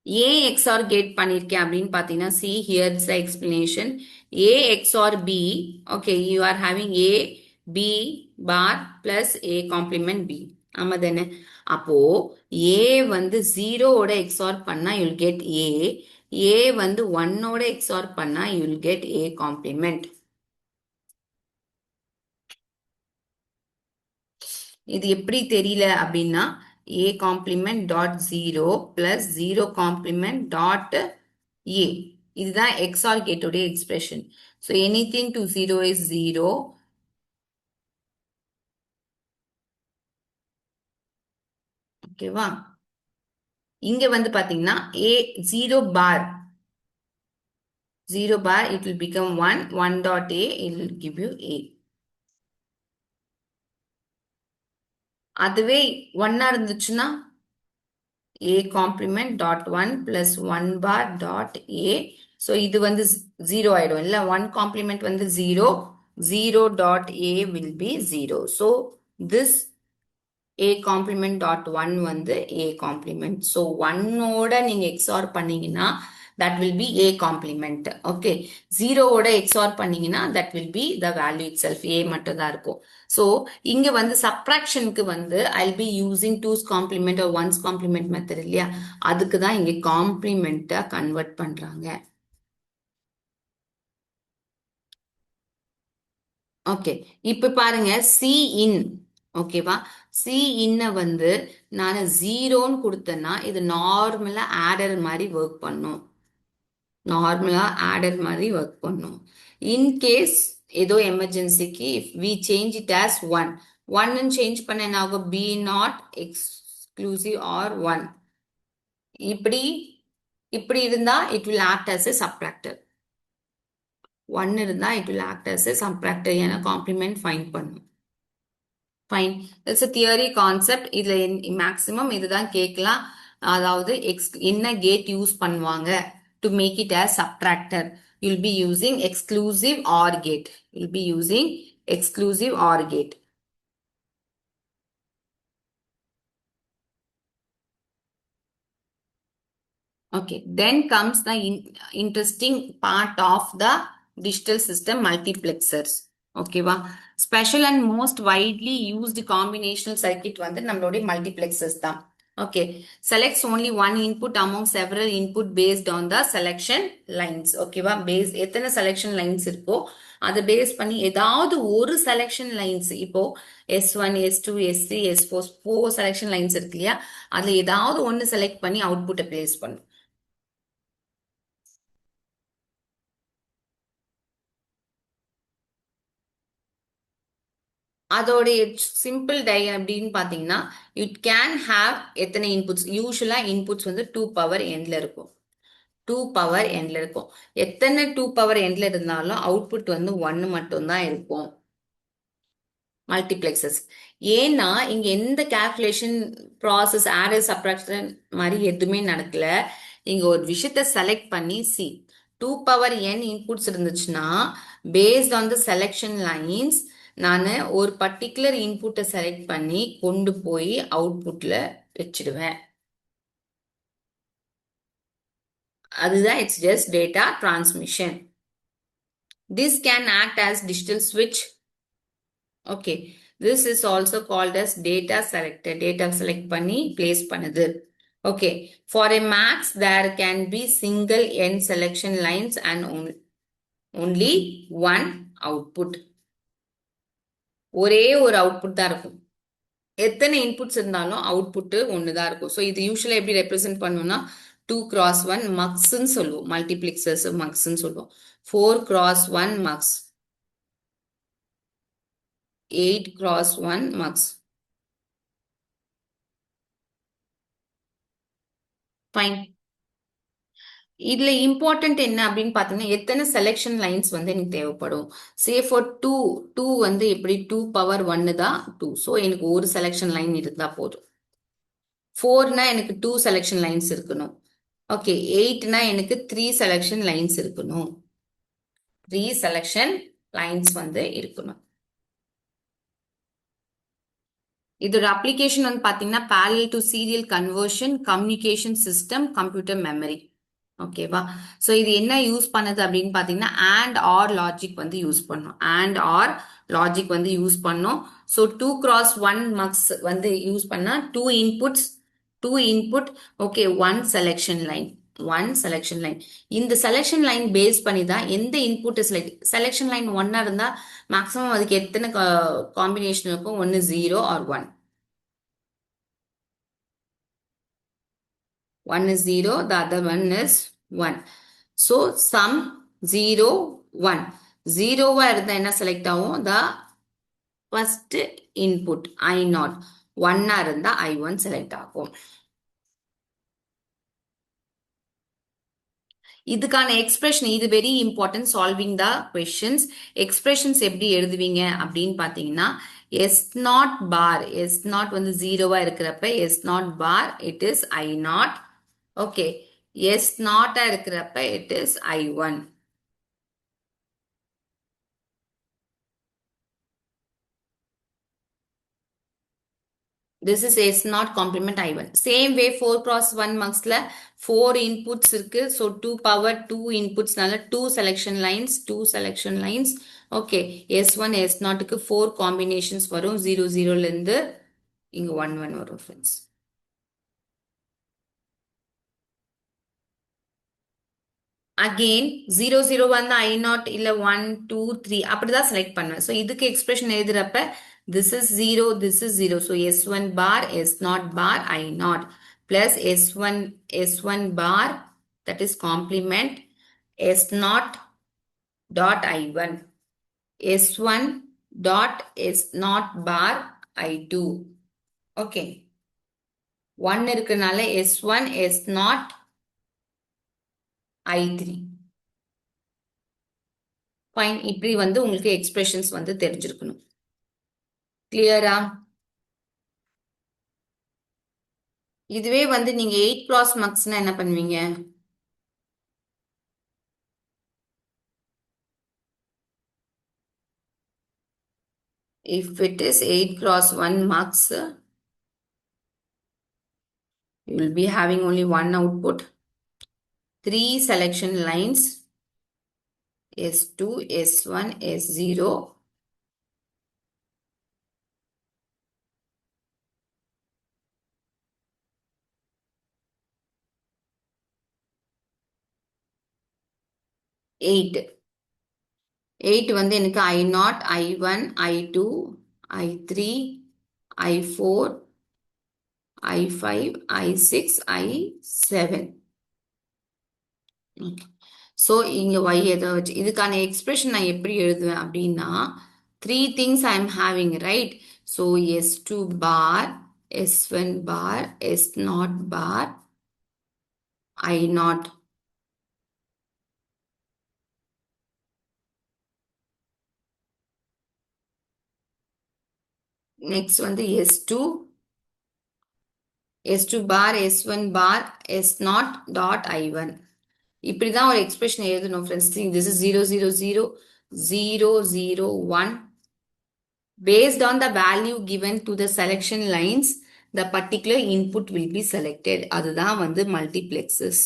ஏ எக்ஸ்ஆர் கேட் பண்ணியிருக்கேன் அப்படின்னு பார்த்தீங்கன்னா see here is the explanation. A XOR B. Okay you are having A B bar plus A complement B. ஆமா தானே? அப்போ ஏ வந்து 0ஓட எக்ஸ்ஆர் பண்ணா யூல் கெட் ஏ. ஏ வந்து 1ஓட எக்ஸ்ஆர் பண்ணா யூல் கெட் ஏ காம்ப்ளிமெண்ட். இது எப்படி தெரியல அப்படின்னா A complement dot 0 plus 0 complement dot A. இதுதான் எக்ஸ்ஆர் கேட்டோடைய expression. So anything to 0 is 0. ஓகேவா? இங்க வந்து பாத்தீங்கன்னா ஏ 0 பார் 0 bar it will become 1 1 dot a, it will give you a. அதுவே 1 இருந்துச்சுன்னா a complement dot 1 plus 1 bar dot a. So இது வந்து 0 ஆயிடும் இல்ல 1 complement வந்து 0 0 dot a will be 0. So this a complement dot 1 வந்து a complement. So 1 ஓட நீங்க XOR பண்ணீங்கன்னா that will be a complement. Okay. 0 ஓட XOR பண்ணீங்கன்னா that will be the value itself. a மட்டும் தான் இருக்கும். So இங்க வந்து subtractionக்கு வந்து I'll be using 2's complement or 1's complement method இல்லையா அதுக்கு தான் இங்க complement convert பண்றாங்க. ஓகே இப்ப பாருங்க சி இன் ஓகேவா சி இன்ன வந்து நான் ஜீரோன்னு கொடுத்தேன்னா இது நார்மலா ஆடர் மாதிரி ஒர்க் பண்ணும் நார்மலா ஆடர் மாதிரி ஒர்க் பண்ணும் இன்கேஸ் ஏதோ எமர்ஜென்சிக்கு if we change it as one ஒன்னு சேஞ்ச் பண்ண என்ன ஆகும் B not exclusive or one இப்படி இப்படி இருந்தா it will act as a subtractor one இருந்தா it will act as a subtractor ஏன்னா காம்ப்ளிமெண்ட் ஃபைண்ட் பண்ணும் fine it's a theory concept இதுல மேக்ஸிமம் இதுதான் கேட்கலாம் அதாவது என்ன கேட் யூஸ் பண்ணுவாங்க to make it as subtractor you'll be using exclusive R gate you'll be using exclusive R gate Okay, then comes the interesting part of the digital system multiplexers. Okay, va? Special and most widely used combinational circuit வந்து நம்மளுடைய multiplexers தான். Okay, selects only one input among several input based on the selection lines. Okay, va? Base எத்தனை selection lines இருக்கோ அதை பேஸ் பண்ணி ஏதாவது ஒரு செலெக்ஷன் லைன்ஸ் இப்போ S1 S2 S3 S4 4 selection lines இருக்கு இல்லையா அதுல ஏதாவது ஒன்னு செலக்ட் பண்ணி அவுட்புட்டை பிளேஸ் பண்ணும் அதோடைய சிம்பிள் டை அப்படின்னு பாத்தீங்கன்னா இட் கேன் ஹாவ் எத்தனை இன்புட்ஸ் யூஸ்வலா இன்புட்ஸ் வந்து 2 பவர் எண்ட்ல இருக்கும் 2 பவர் எண்ட்ல இருக்கும் எத்தனை 2 பவர் எண்ட்ல இருந்தாலும் அவுட்புட் வந்து 1 மட்டும் தான் இருக்கும் மல்டிப்ளெக்சஸ் ஏன்னா இங்க எந்த கால்குலேஷன் ப்ராசஸ் ஆடர் சப்ட்ராக்ஷன் மாதிரி எதுவுமே நடக்கல இங்க ஒரு விஷயத்த செலக்ட் பண்ணி சி 2 பவர் n இன்புட்ஸ் இருந்துச்சுன்னா based on the selection lines நான் ஒரு பர்டிகுலர் இன்புட்டை செலக்ட் பண்ணி கொண்டு போய் அவுட்புட்ல வச்சிடுவேன் அதுதான் it's just data transmission this can act as digital ஸ்விட்ச் okay this is also called as data selector data select பண்ணி place பண்ணுது okay for a max there can be single n selection lines and only one output ஒரே ஒரு அவுட்புட் தான் இருக்கும் எத்தனை இன்புட்ஸ் இருந்தாலும் அவுட்புட் ஒன்று தான் இருக்கும் ஸோ இது யூஸ்வலாக எப்படி ரெப்ரசென்ட் பண்ணோம்னா 2x1 மக்ஸ்ன்னு சொல்லுவோம் மல்டிப்ளெக்சர்ஸ் மக்ஸ்ன்னு சொல்லுவோம் 4x1 mugs 8x1 mugs fine இதுல இம்பார்ட்டன்ட் என்ன அப்படின்னு பாத்தீங்கன்னா எத்தனை செலெக்ஷன் லைன்ஸ் வந்து எனக்கு தேவைப்படும் சே ஃபார் டூ வந்து எப்படி 2 பவர் 1 தான் 2 ஸோ எனக்கு ஒரு செலெக்ஷன் லைன் இருந்தா போதும் 4னா எனக்கு 2 செலெக்ஷன் லைன்ஸ் இருக்கணும் ஓகே 8னா எனக்கு 3 செலெக்ஷன் லைன்ஸ் இருக்கணும் 3 செலெக்ஷன் லைன்ஸ் வந்து இருக்கணும் இதோட அப்ளிகேஷன் வந்து பாத்தீங்கன்னா parallel to serial conversion communication system computer memory ஓகேவா ஸோ இது என்ன யூஸ் பண்ணுது அப்படின்னு பார்த்தீங்கன்னா அண்ட் ஆர் லாஜிக் வந்து யூஸ் பண்ணும் அண்ட் ஆர் லாஜிக் வந்து யூஸ் பண்ணும் ஸோ 2x1 மக்ஸ் வந்து யூஸ் பண்ணா 2 input okay one selection line இந்த செலெக்ஷன் லைன் பேஸ் பண்ணி தான் எந்த இன்புட் செலெக்ஷன் லைன் ஒன்னா இருந்தா மேக்ஸிமம் அதுக்கு எத்தனை காம்பினேஷன் இருக்கும் ஒன்னு 0 R 1 1 is 0, the other one is 1. So, sum 0, 1. 0 இருந்தா என்ன select ஆகும்? The first input I0. 1 இருந்தா I1 select ஆகும். இதுக்கான எக்ஸ்பிரஷன் இது very important solving the questions expressions எப்படி எழுதுவீங்க அப்படின்னு பாத்தீங்கன்னா S naught bar, S naught வந்து 0வா இருக்கிறப்ப S naught bar, it is I naught. Okay. S naught இருக்கிறப்ப it is I1. This is S naught complement I1. Same way 4 cross 1 marksல 4 inputs இருக்கு. So 2 power 2 inputs நால 2 selection lines, 2 selection lines. Okay. S1, S0 க்கு 4 combinations வரும். 0, 0 லிருந்து இங்க 1, 1 வரும் friends. Again 0, 0 வந்து I0 இல்ல 1, 2, 3 அப்படிதான் select பண்ணுவேன். So இதுக்கு expression எழுதுறப்ப this is 0, this is 0. So S1 bar, S0 bar, I0 plus S1 bar, that is complement S0 dot I1. S1 dot S0 bar I2. Okay. 1 இருக்கனால S1, S0, I3. ஃபைன். இப்படி வந்து உங்களுக்கு எக்ஸ்பிரஷன்ஸ் வந்து தெரிஞ்சிருக்கணும். கிளியரா? இதுவே வந்து நீங்க 8 cross marksனா என்ன பண்ணுவீங்க? If it is 8 cross 1 marks, you will be having only one output. 3 selection lines, S2, S1, S0. Eight வந்து எனக்கு I0, I1, I2, I3, I4, I5, I6, I7. So இங்கே y எதை வச்சு இதுக்கான எக்ஸ்பிரஷன் நான் எப்படி எழுதுவேன் அப்படின்னா 3 things I am having, right? So S2 bar, S1 bar, S0 bar, I0. Next வந்து S2 bar, S1 bar, S0 dot I1. இப்படிதான் ஒரு எக்ஸ்பிரஷன் எழுதணும் friends. This is 0, 0, 0, 0, 0, 1. Based on the value given to the selection lines, the particular input will be selected. அதுதான் வந்து multiplexes.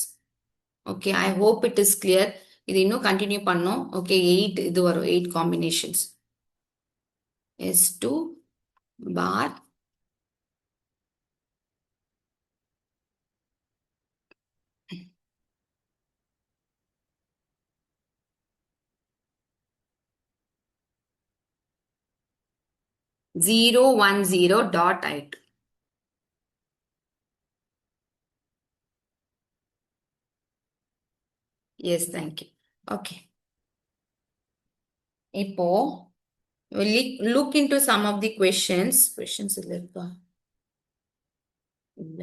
Okay, I hope it is clear. இது இன்னும் continue பண்ணோம். Okay, 8 இது வரும், 8 combinations. S2 bar, zero 1 0 dot I2. Yes, thank you. Okay. இப்போ we'll look into some of the questions. Questions இல்ல இருக்கா? இல்ல.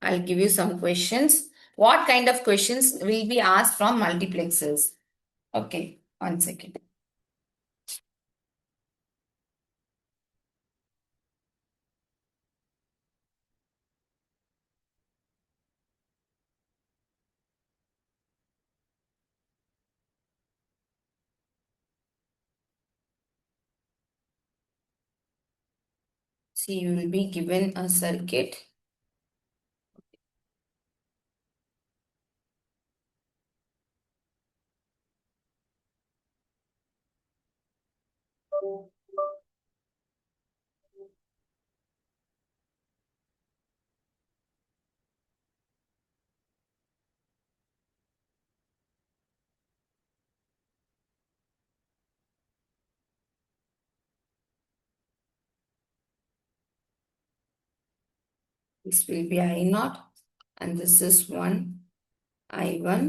I'll give you some questions. What kind of questions will be asked from multiplexers? Okay, 1 second. See, you will be given a circuit. This will be I0 and this is 1 I1.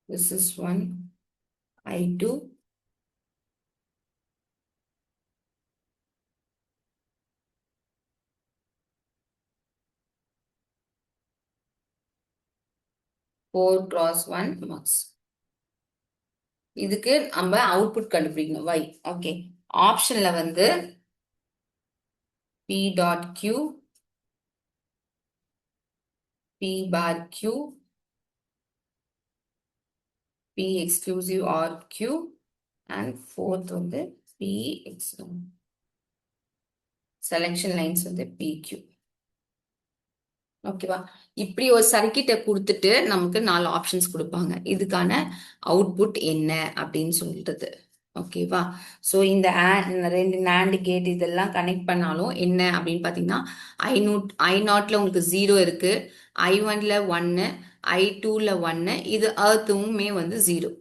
This is 1 I2. Four cross 1 marks. இதுக்கு நம்ம output கண்டுபிடிக்கணும் y. Okay. ஆப்ஷன்ல வந்து p dot q, p bar q, p exclusive or q, and fourth வந்து p செலக்ஷன் லைன்ஸ் வந்து pq. ஓகேவா? இப்படி ஒரு சர்க்கிட்டை கொடுத்துட்டு நமக்கு 4 ஆப்ஷன்ஸ் கொடுப்பாங்க. இதுக்கான அவுட்புட் என்ன அப்படின்னு சொல்றது. ஓகேவா? ஸோ இந்த ரெண்டு NAND கேட் இதெல்லாம் கனெக்ட் பண்ணாலும் என்ன அப்படின்னு பார்த்தீங்கன்னா, I0ல உங்களுக்கு 0 இருக்கு, I1ல 1, I2ல 1, இது earthமுமே வந்து 0.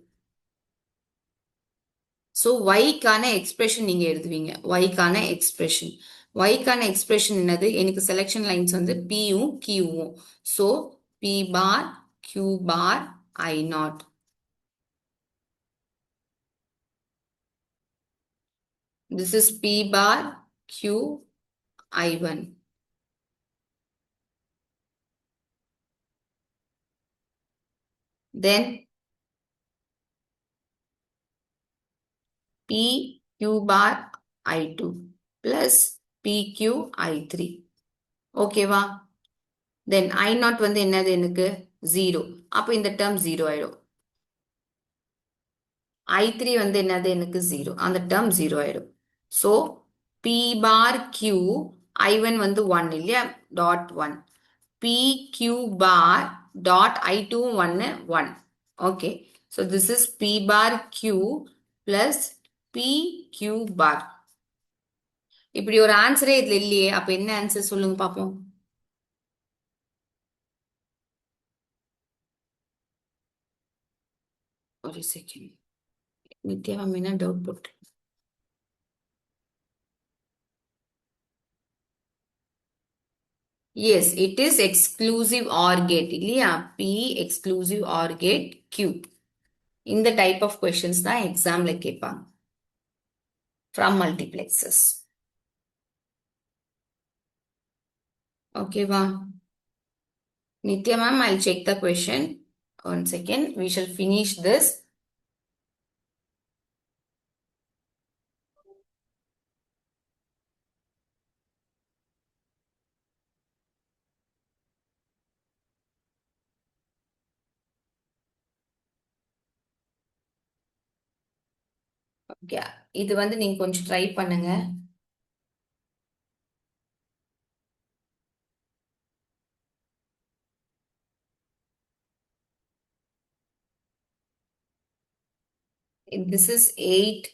ஸோ ஒய்க்கான எக்ஸ்பிரஷன் நீங்க எழுதுவீங்க. ஒய்க்கான எக்ஸ்பிரஷன். ஒய்க்கான எக்ஸ்பிரஷன் என்னது? எனக்கு செலெக்ஷன் லைன்ஸ் வந்து பியும் கியூவும். So P bar Q bar I naught. This is P bar Q I1. Then P Q bar I2 plus PQ I3. ஓகேவா? தென் ஐ நாட் வந்து என்னது எனக்கு 0. அப்போ இந்த டேர்ம் 0 ஆயிடும். I3 வந்து என்னது எனக்கு 0. அந்த டேர்ம் 0 ஆயிடும். So P bar Q I1 வந்து 1 இல்லையா? Dot 1. PQ bar dot I2 1 1. Okay. So this is P bar Q plus PQ bar. இப்படி ஒரு ஆன்சரே இதுல இல்லையே. அப்ப என்ன ஆன்சர் சொல்லுங்க பாப்போம். ஒரு செகண்ட். நித்யா மீனா டவுட் போட்டு. Yes, it is exclusive OR gate இல்லையா? P exclusive OR gate Q. இந்த டைப் ஆஃப் கொஸ்டின்ஸ் தான் எக்ஸாம்ல கேட்பாங்க ஃப்ரம் மல்டிப்ளெக்சஸ். ஓகேவா? Nitya ma'am, I'll check the question. One second. We shall finish this. Okay. இது வந்து நீங்க கொஞ்சம் ட்ரை பண்ணுங்க. This is 8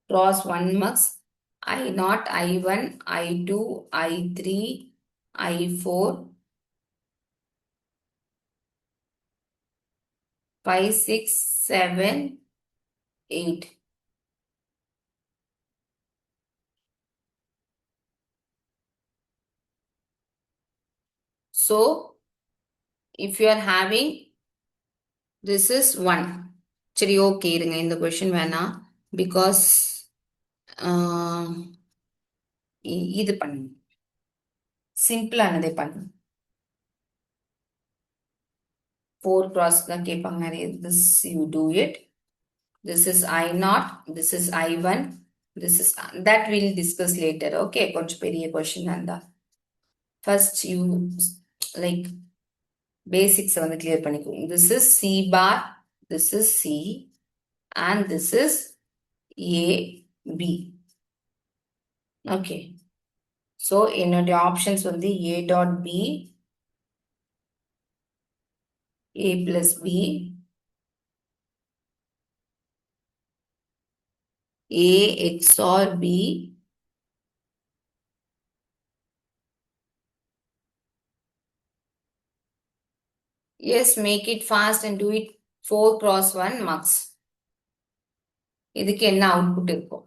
cross 1 mux. I0, I1, I2, I3, I4, 5, 6, 7, 8. So, if you are having, this is 1. சரி ஓகே இருங்க, இந்த கொஷின் வேணாம். பிகாஸ் இது பண்ணுங்க, சிம்பிளானதே பண்ணுங்க. 4 cross தான் கேட்பாங்க நிறைய. This you do it. This is I0, this is I1, this is that we'll discuss later. Okay, கொஞ்சம் பெரிய கொஷின் இருந்தா first you like basics வந்து clear பண்ணிக்கோங்க. This is C bar, this is C, and this is A, B. Okay. So என்னுடைய ஆப்ஷன்ஸ் வந்து A dot B, A plus B, A XOR B, yes, make it fast and do it 4 cross 1 mux. இதுக்கு என்ன அவுட்புட் இருக்கும்?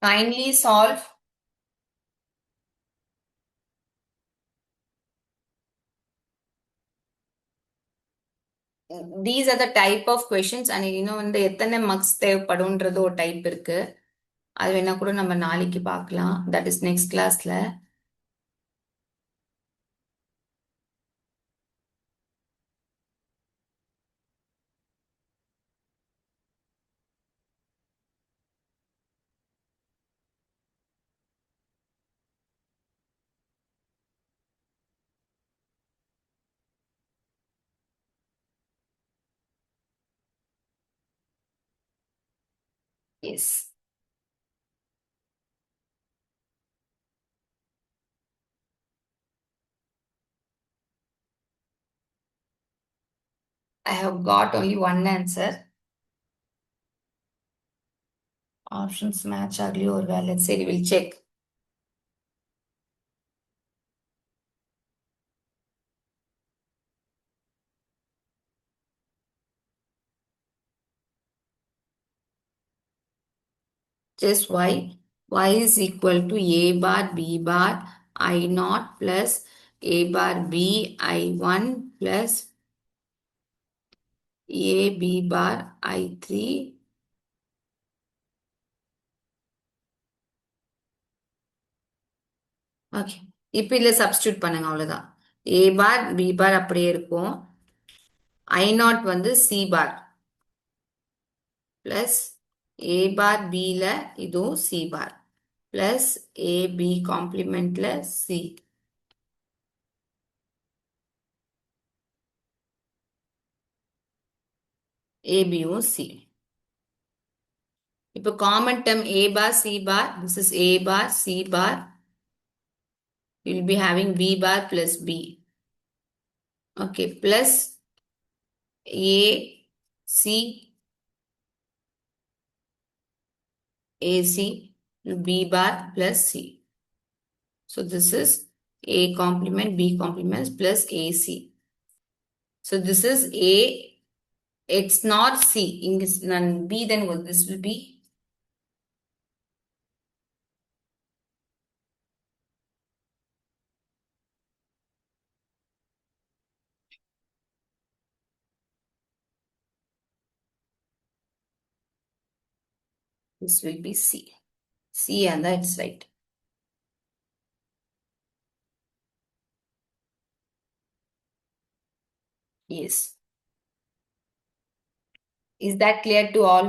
Kindly solve these are the type of questions and இன்னும் வந்து எத்தனை மார்க்ஸ் தேவைப்படும்ன்றது ஒரு டைப் இருக்கு. அது வேணா கூட நம்ம நாளைக்கு பார்க்கலாம். தட் இஸ் நெக்ஸ்ட் கிளாஸ்ல. Yes, I have got only one answer. Options match ஆகலையோ ஒரு வேலை. சரி, will check. Just y is equal to a bar b bar I naught plus a bar b I1 plus a b bar I3. Okay, இப்போ இதில் சப்ஸ்டியூட் பண்ணுங்க, அவ்வளோதான். a bar b bar அப்படியே இருக்கும். I நாட் வந்து c bar plus a bar bல இதுவும் c bar plus a b காம்ப்ளிமெண்ட்ல c. ஏபியும் சி. இப்போ common term a bar c bar, this is a bar c bar, you will be having b bar plus b. Okay, plus a c ac b bar plus c. So this is a complement b complement plus ac. So this is a x not c. English none b, then what this will be? This will be c. C, and that's right. Yes. Is that clear to all?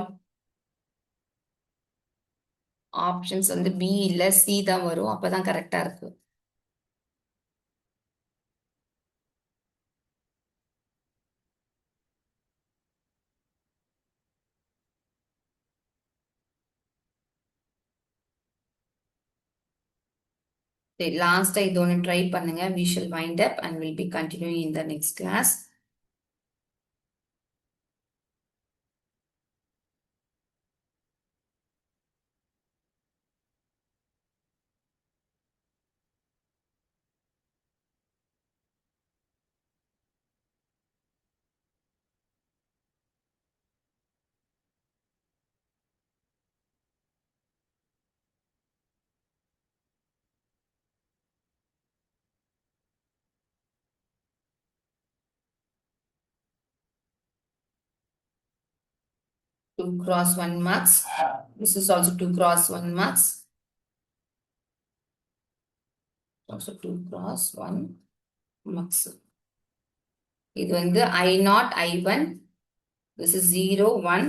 Options வந்து பி இல்ல சி தான் வரும், அப்பதான் கரெக்டா இருக்கு. சரி, லாஸ்டா இது ஒன்று ட்ரை பண்ணுங்க. We shall wind up and will be continuing in the next class. Two cross one marks. This is also two cross one marks. Also two cross one marks. இது வந்து I naught I1. This is 0 1.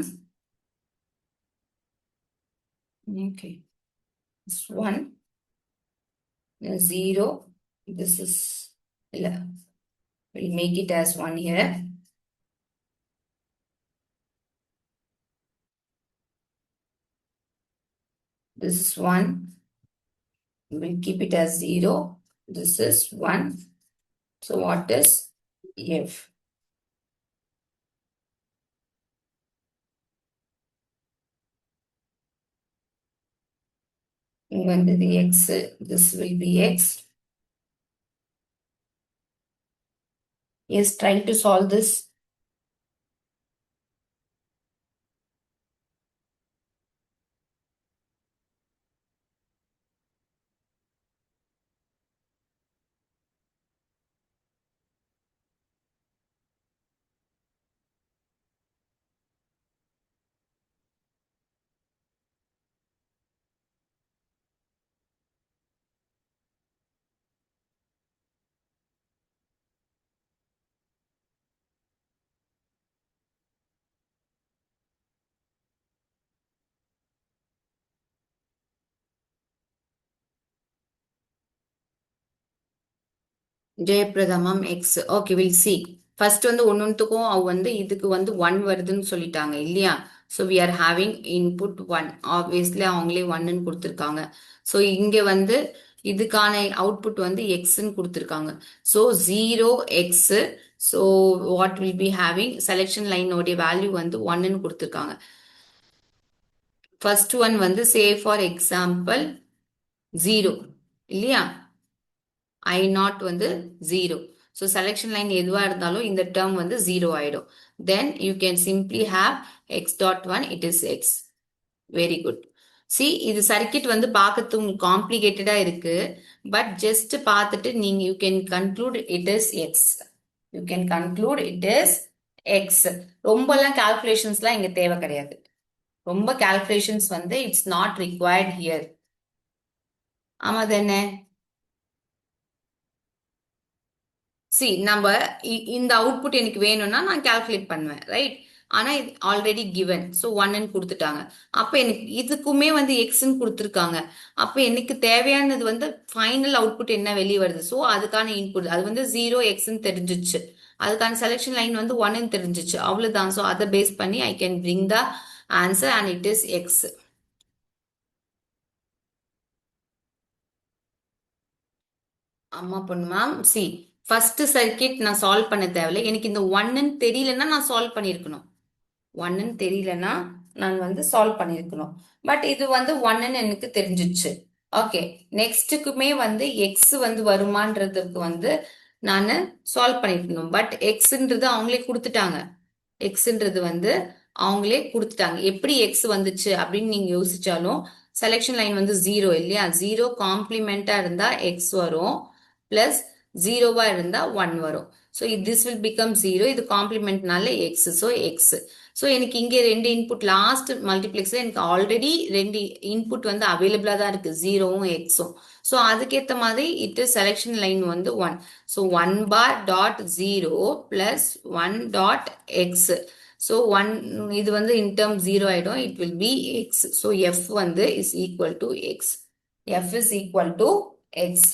Okay. This 1 0. This is, we'll make it as 1 here. This is 1. We'll keep it as 0. This is 1. So what is F? When the x, this will be x. Yes, try to solve this. Jayaprada ma'am X. Okay, will see. First வந்து ஒன்னொன்றுக்கும் அவ வந்து இதுக்கு வந்து ஒன் வருதுன்னு சொல்லிட்டாங்க இல்லையா? So we are having input one. Obviously அவங்களே ஒன்னு கொடுத்துருக்காங்க. ஸோ இங்க வந்து இதுக்கான அவுட்புட் வந்து எக்ஸ்ன்னு கொடுத்துருக்காங்க. So 0 X. So what will be having selection லைனோடைய வேல்யூ வந்து ஒன்னு கொடுத்துருக்காங்க. ஃபர்ஸ்ட் ஒன் வந்து சே ஃபார் எக்ஸாம்பிள் 0 இல்லையா? ஐ நாட் வந்து 0. ஸோ செலெக்ஷன் லைன் எதுவாக இருந்தாலும் இந்த டேர்ம் வந்து 0 ஆயிடும். Then you can simply have X dot one it is X. Very good. C, இது சர்க்கிட் வந்து பார்க்கறது உங்களுக்கு காம்ப்ளிகேட்டடா இருக்கு. பட் ஜஸ்ட் பார்த்துட்டு நீங்க you can conclude it is X. You can conclude it is X. ரொம்பலாம் கால்குலேஷன்ஸ்லாம் இங்க தேவை கிடையாது. ரொம்ப கால்குலேஷன்ஸ் வந்து இட்ஸ் நாட் ரிக்வயர்ட் ஹியர். ஆமா தானே? சி, நம்ம இந்த அவுட்புட் எனக்கு வேணும்னா நான் கால்குலேட் பண்ணுவேன், ரைட்? ஆனா இது ஆல்ரெடி கிவன். ஸோ ஒன்னு கொடுத்துட்டாங்க. அப்ப எனக்கு இதுக்குமே வந்து எக்ஸ்ன்னு கொடுத்துருக்காங்க. அப்ப எனக்கு தேவையானது வந்து ஃபைனல் அவுட்புட் என்ன வெளியே வருது. ஸோ அதுக்கான இன்புட் அது வந்து 0 எக்ஸ்ன்னு தெரிஞ்சிச்சு. அதுக்கான செலெக்ஷன் லைன் வந்து ஒன்னு தெரிஞ்சிச்சு. அவ்வளவுதான். ஸோ அதை பேஸ் பண்ணி I can bring the answer and it is X. ஆமா பொண்ணு மேம். சி, ஃபர்ஸ்ட் சர்க்கிட் நான் சால்வ் பண்ண தேவையில்ல. எனக்கு இந்த ஒன்னு தெரியலன்னா நான் சால்வ் பண்ணிருக்கணும். ஒன்னு தெரியலன்னா நான் வந்து சால்வ் பண்ணிருக்கணும். பட் இது வந்து ஒன்னு எனக்கு தெரிஞ்சிச்சு. ஓகே, நெக்ஸ்ட்டுக்குமே வந்து எக்ஸ் வந்து வருமானதுக்கு வந்து நான் சால்வ் பண்ணிருக்கணும். பட் எக்ஸ்ன்றது அவங்களே கொடுத்துட்டாங்க. எக்ஸ்ன்றது வந்து அவங்களே கொடுத்துட்டாங்க. எப்படி எக்ஸ் வந்துச்சு அப்படின்னு நீங்க யோசிச்சாலும் செலெக்ஷன் லைன் வந்து 0 இல்லையா? 0 காம்ப்ளிமெண்டா இருந்தா எக்ஸ் வரும். பிளஸ் 0வா இருந்தா 1 வரும். So this will become 0. இது காம்ப்ளிமெண்ட்னால எக்ஸ். So X. ஸோ எனக்கு இங்கே ரெண்டு இன்புட் லாஸ்ட் மல்டிப்ளெக்ஸ்ல எனக்கு ஆல்ரெடி ரெண்டு இன்புட் வந்து அவைலபிளா தான் இருக்கு, 0வும் எக்ஸும். ஸோ அதுக்கேற்ற மாதிரி இட் செலெக்ஷன் லைன் வந்து 1. So 1 bar dot 0 plus 1 dot X. So one இது வந்து இன் டேர்ம் 0 ஆயிடும். It will be X. So F வந்து is equal to X. F is equal to X.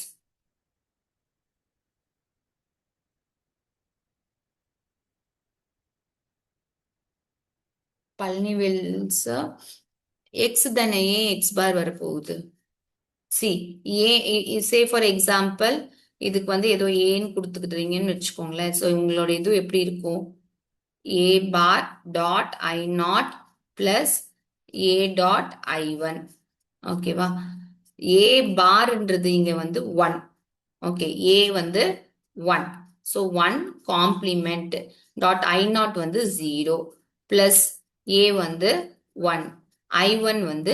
பழனிவேல்ஸ் எக்ஸ் தானே, ஏன் எக்ஸ் பார் வரப்போகுது? சி, ஏ சே ஃபார் எக்ஸாம்பிள் இதுக்கு வந்து ஏதோ ஏன்னு கொடுத்துக்கிட்டீங்கன்னு வச்சுக்கோங்களேன். ஸோ உங்களோட இது எப்படி இருக்கும்? A bar dot I naught plus A dot I one. ஓகேவா? ஏ பார்ன்றது இங்க வந்து 1. ஓகே, ஏ வந்து 1. So 1 complement dot I not வந்து 0 பிளஸ் ஏ வந்து 1, ஐ ஒன் வந்து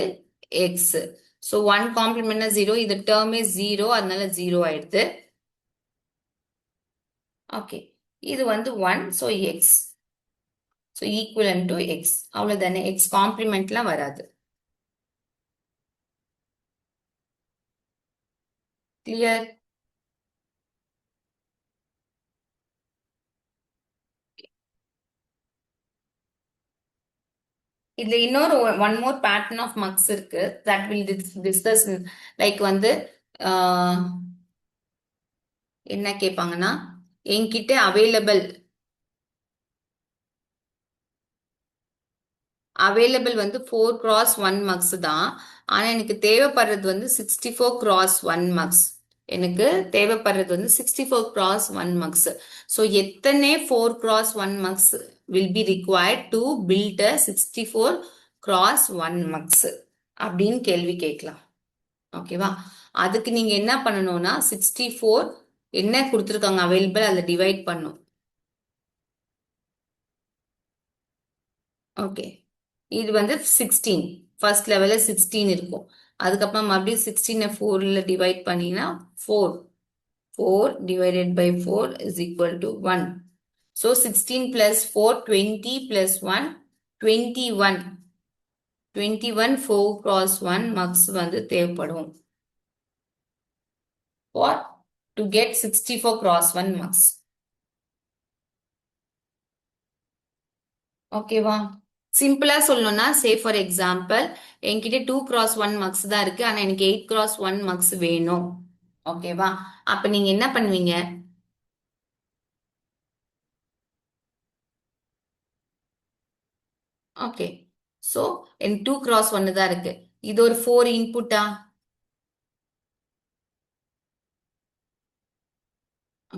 எக்ஸ். ஸோ 1 காம்ப்ளிமெண்ட்னா 0. இது டேர்மே 0, அதனால 0 ஆயிடுது. ஓகே, இது வந்து 1. So X. So equivalent to X. அவ்வளவுதானே? எக்ஸ் காம்ப்ளிமெண்ட்லாம் வராது. கிளியர்? இதுல இன்னொரு one more pattern of mux இருக்கு. That will discuss. லைக் வந்து என்ன கேட்பாங்கன்னா, என்கிட்ட அவைலபிள் வந்து 4x1 மக்ஸ் தான். ஆனா எனக்கு தேவைப்படுறது வந்து 64x1 மக்ஸ். எனக்கு தேவைப்படுறது வந்து 64x1 மக்ஸ். ஸோ எத்தனை 4x1 mux will be required to build a 64x1 mux அப்படின்னு கேள்வி கேட்கலாம். ஓகேவா? அதுக்கு நீங்க என்ன பண்ணணும்னா 64 என்ன கொடுத்துருக்காங்க அவைலபிள் அதில் டிவைட் பண்ணும். ஓகே, இது வந்து 16. ஃபர்ஸ்ட் லெவல்ல 16 இருக்கும். அதுக்கப்புறம் மறுபடியும் 16 4ல டிவைட் பண்ணினா 4. 4 divided by 4 is equal to 1. So 16 plus 4 20 plus 1 21. 21 4x1 mux வந்து தேவைப்படும் for to get 64x1 mugs. ஓகேவா? சிம்பிளா சொல்லணும்னா சே ஃபார் எக்ஸாம்பிள் என்கிட்ட 2x1 மக்ஸ் தான் இருக்கு. ஆனா எனக்கு 8x1 மக்ஸ் வேணும். ஓகேவா? அப்ப நீங்க என்ன பண்ணுவீங்க? ஓகே. ஸோ எனக்கு 2 cross 1 தான் இருக்கு. இது ஒரு 4 இன்புட்டா?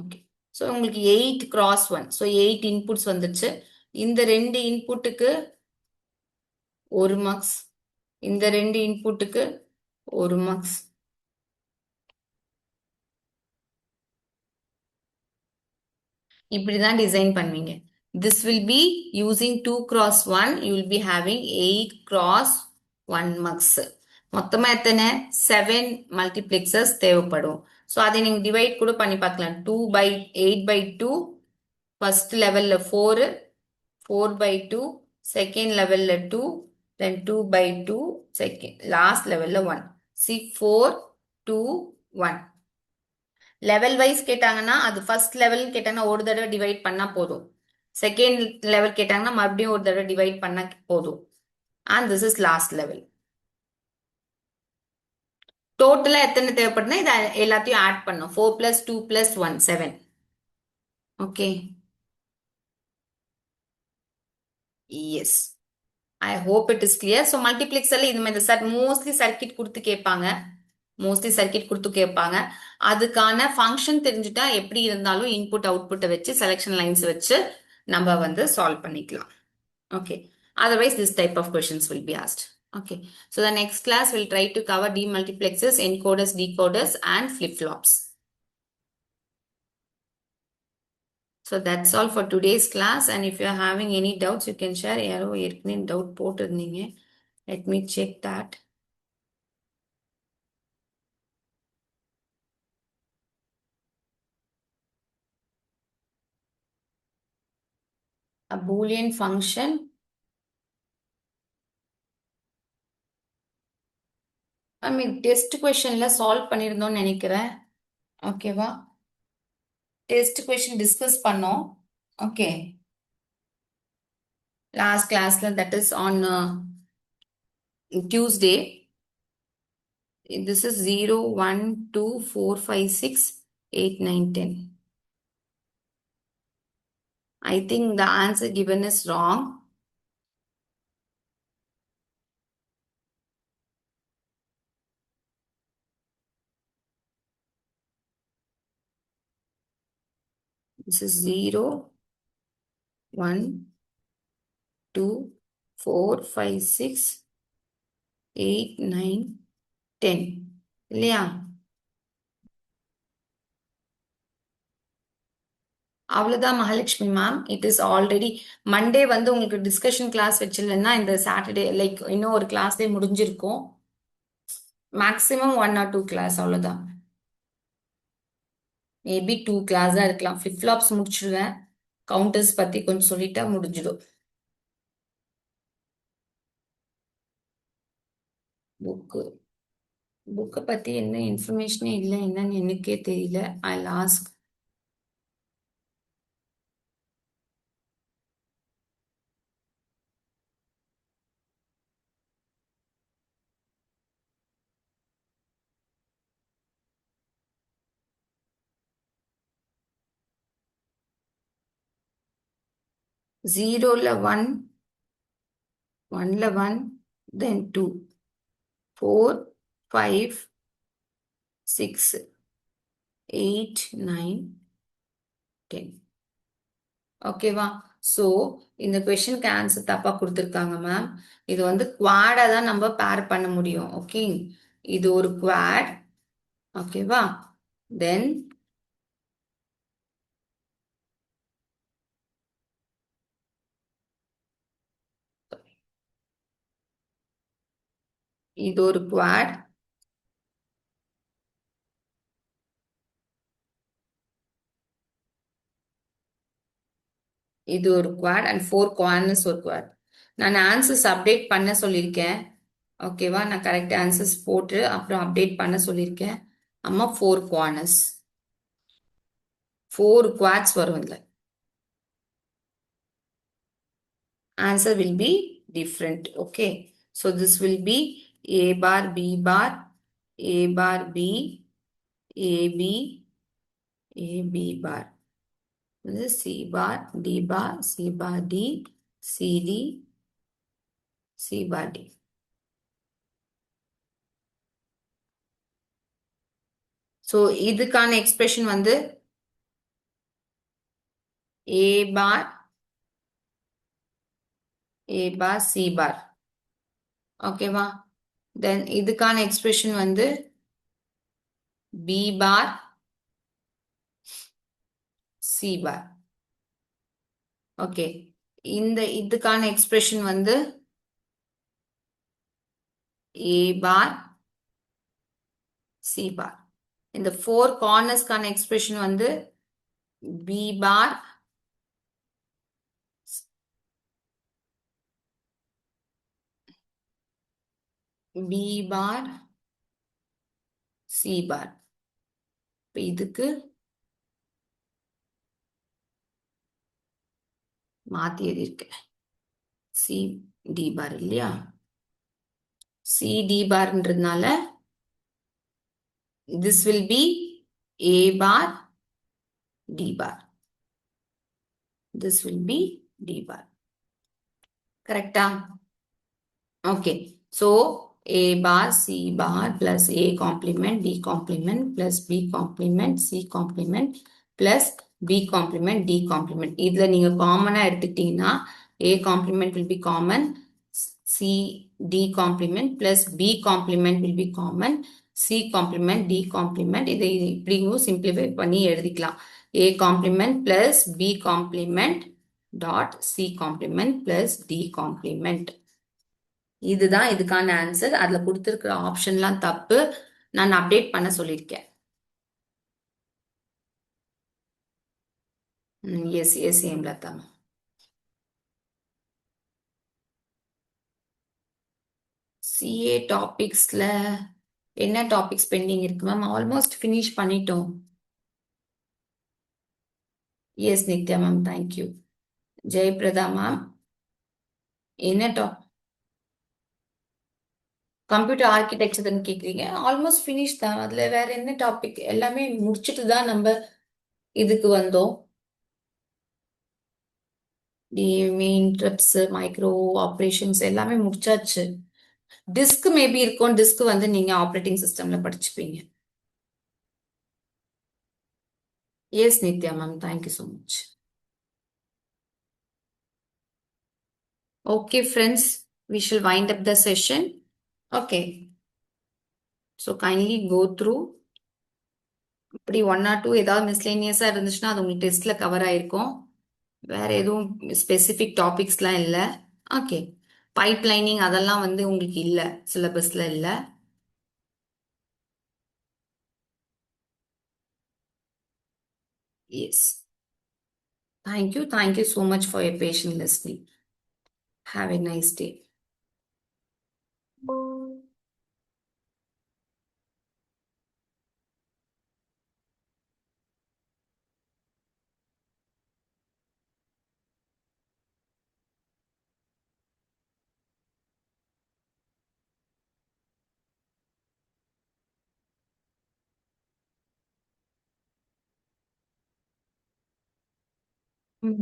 ஓகே. ஸோ உங்களுக்கு 8 cross 1. ஸோ 8 இன்புட்ஸ் வந்துருச்சு. இந்த ரெண்டு இன்புட்டுக்கு 1 மார்க்ஸ், இந்த ரெண்டு இன்புட்டுக்கு 1 மார்க்ஸ். இப்படிதான் டிசைன் பண்ணுவீங்க. This will be using 2 cross 1. You will be having 8 cross 1 marks. மொத்தமா எத்தனை? 7 multiplexers தேவைப்படும். ஸோ அதை நீங்க டிவைட் கூட பண்ணி பார்க்கலாம். 2 by 8 by 2 first levelல 4, 4 by 2 second levelல 2, then 2 by 2 second last levelல 1. See 4 2 1. லெவல் வைஸ் கேட்டாங்கன்னா அது ஃபர்ஸ்ட் லெவல் கேட்டாங்கன்னா ஒரு தடவை டிவைட் பண்ணா போதும். செகண்ட் லெவல் கேட்டாங்கன்னா மறுபடியும் ஒரு தடவை டிவைட் பண்ணா போதும். And this is last level. டோட்டலா எத்தனை தேவைப்படுதுன்னா இதை எல்லாத்தையும் ஆட் பண்ணும். 4 plus 2 plus 1 7. Okay, yes, I hope it is clear. So மல்டிப்ளெக்ஸர்ல இது மாதிரி மோஸ்ட்லி சர்க்கிட் கொடுத்து கேட்பாங்க. அதுக்கான ஃபங்க்ஷன் தெரிஞ்சுட்டா எப்படி இருந்தாலும் இன்புட் அவுட்புட்டை வச்சு செலெக்ஷன் லைன்ஸ் வச்சு நம்ம வந்து சால்வ் பண்ணிக்கலாம். Okay, otherwise this type of questions will be asked. Okay, so the next class will try to cover demultiplexers, encoders, decoders and flip-flops. So that's all for today's class, and if you are having any doubts you can share. யாரோ ஏற்கனவே டவுட் போட்டிருந்தீங்க, let me check that. A boolean function. I mean test கொஸ்டின்ல சால்வ் பண்ணிருந்தோம்னு நினைக்கிறேன். ஓகேவா, டெஸ்ட் கொஸ்டின் டிஸ்கஸ் பண்ணோம். ஓகே, லாஸ்ட் கிளாஸ்ல, that is on Tuesday. This is 0 1 2 4 5 6 8 9 10. I think the answer given is wrong. This is 0 1 2 4 5 6 8 9 10 இல்லையா? அவ்வளவுதான் Mahalakshmi ma'am. It is already Monday வந்து உங்களுக்கு டிஸ்கஷன் கிளாஸ் வச்சிருந்தேன்னா இந்த சாட்டர்டே லைக் இன்னும் ஒரு கிளாஸ்லேயே முடிஞ்சிருக்கும். மேக்ஸிமம் 1 or 2 கிளாஸ், அவ்வளோதான். மேபி 2 கிளாஸ் தான் இருக்கலாம். Flip flops முடிச்சிடுவேன். கவுண்டர்ஸ் பத்தி கொஞ்சம் சொல்லிட்டா முடிஞ்சிடும். புக்கை பத்தி என்ன இன்ஃபர்மேஷனே இல்லை, என்னன்னு எனக்கே தெரியல. ஐ லாஸ்க். ஜீரோல 1, 1ல 1, then 2, 4 5 6 8 9 10. ஓகேவா? ஸோ இந்த கொஸ்டினுக்கு ஆன்சர் தப்பா கொடுத்துருக்காங்க மேம். இது வந்து குவாடா தான் நம்ம பேர் பண்ண முடியும். ஓகே, இது ஒரு குவாட். ஓகேவா? தென் இது ஒரு குவாட். இது ஒரு குவாட் அண்ட் 4 குவார்னர்ஸ் ஒரு குவாட். நான் ஆன்சர்ஸ் அப்டேட் பண்ண சொல்லியிருக்கேன். ஓகேவா, நான் கரெக்ட் ஆன்சர்ஸ் போட்டு அப்புறம் அப்டேட் பண்ண சொல்லியிருக்கேன். அம்மா 4 குவார்னர்ஸ், 4 குவாட்ஸ் வரும். இல்லை, answer will be different. Okay, so this will be a bar, b bar, a bar, b, a b, a b bar. This is c bar, d bar, c bar, d, c d, C bar D. So இதுக்கான எக்ஸ்பிரஷன் வந்து A bar C bar. ஓகேவா? தென் இதுக்கான எக்ஸ்பிரஷன் வந்து B bar C bar. Okay. இதுக்கான எக்ஸ்பிரஷன் வந்து A bar C bar. இந்த 4 கார்னர்ஸ்க்கான எக்ஸ்பிரஷன் வந்து B bar C bar. இப்போ இதுக்கு மாத்தி எழுதியிருக்கேன். C D bar இல்லையா? C D barன்றதுனால this will be A bar D bar. This will be D bar. Correcta? Okay. So A bar C bar plus A complement D complement plus B complement C complement plus B complement D complement. இதுல நீங்க காமனா எடுத்துக்கிட்டீங்கன்னா A complement will be common, C D complement plus B complement will be common, C complement D complement. இதை இப்படியும் சிம்பிளிஃபை பண்ணி எழுதிக்கலாம். A complement plus B complement dot C complement plus D complement. இதுதான் இதுக்கான ஆன்சர். அதுல கொடுத்திருக்கிற ஆப்ஷன்லாம் தப்பு. நான் அப்டேட் பண்ண சொல்லியிருக்கேன். Yes yes Latha. சிஏ டாபிக்ஸ்ல என்ன டாபிக்ஸ் பெண்டிங் இருக்கு மேம்? ஆல்மோஸ்ட் ஃபினிஷ் பண்ணிட்டோம். Yes Nithya ma'am, thank you. Jayaprada ma'am, என்ன கம்ப்யூட்டர் ஆர்கிடெக்சர் கேக்குறீங்க? ஆல்மோஸ்ட் ஃபினிஷ் தான். அதுல வேற என்ன டாபிக்? எல்லாமே முடிச்சுட்டு தான் நம்ம இதுக்கு வந்தோம். டிஎம்ஏ, இன்டரப்ட்ஸ், மைக்ரோ ஆப்ரேஷன்ஸ் எல்லாமே முடிச்சாச்சு. டிஸ்க் மேபி இருக்கும். டிஸ்க் வந்து நீங்க ஆப்ரேட்டிங் சிஸ்டம்ல படிச்சுப்பீங்க. Yes Nithya ma'am, thank you so much. Okay, friends, we shall wind up the session. Okay. So kindly go through. இப்படி 1 or 2 ஏதாவது மிஸ்லேனியஸா இருந்துச்சுன்னா அது உங்களுக்கு டெஸ்ட்ல கவர் ஆயிருக்கும். வேற எதுவும் ஸ்பெசிபிக் டாபிக்ஸ்லாம் இல்லை. ஓகே. பைப்லைனிங் அதெல்லாம் வந்து உங்களுக்கு இல்லை, சிலபஸ்ல இல்லை. Yes. Thank you. Thank you so much for your patient listening. Have a nice day.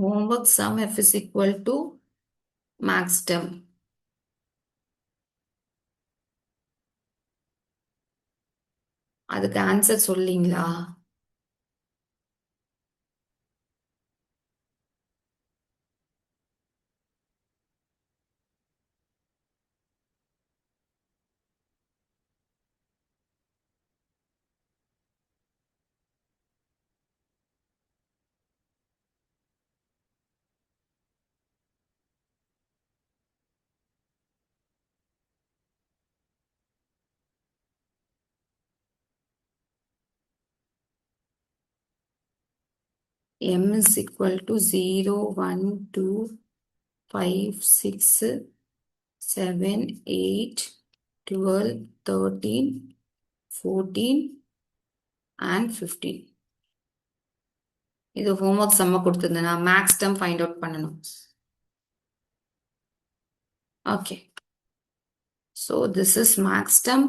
Homework sum F is equal to max term. அதுக்கு answer சொல்லீங்களா? M is equal to 0, 1, 2, 5, 6, 7, 8, 12, 13, 14 and 15. இது homework sum கொடுத்திருந்தேனா max term find out பண்ணணும். Okay. So this is max term.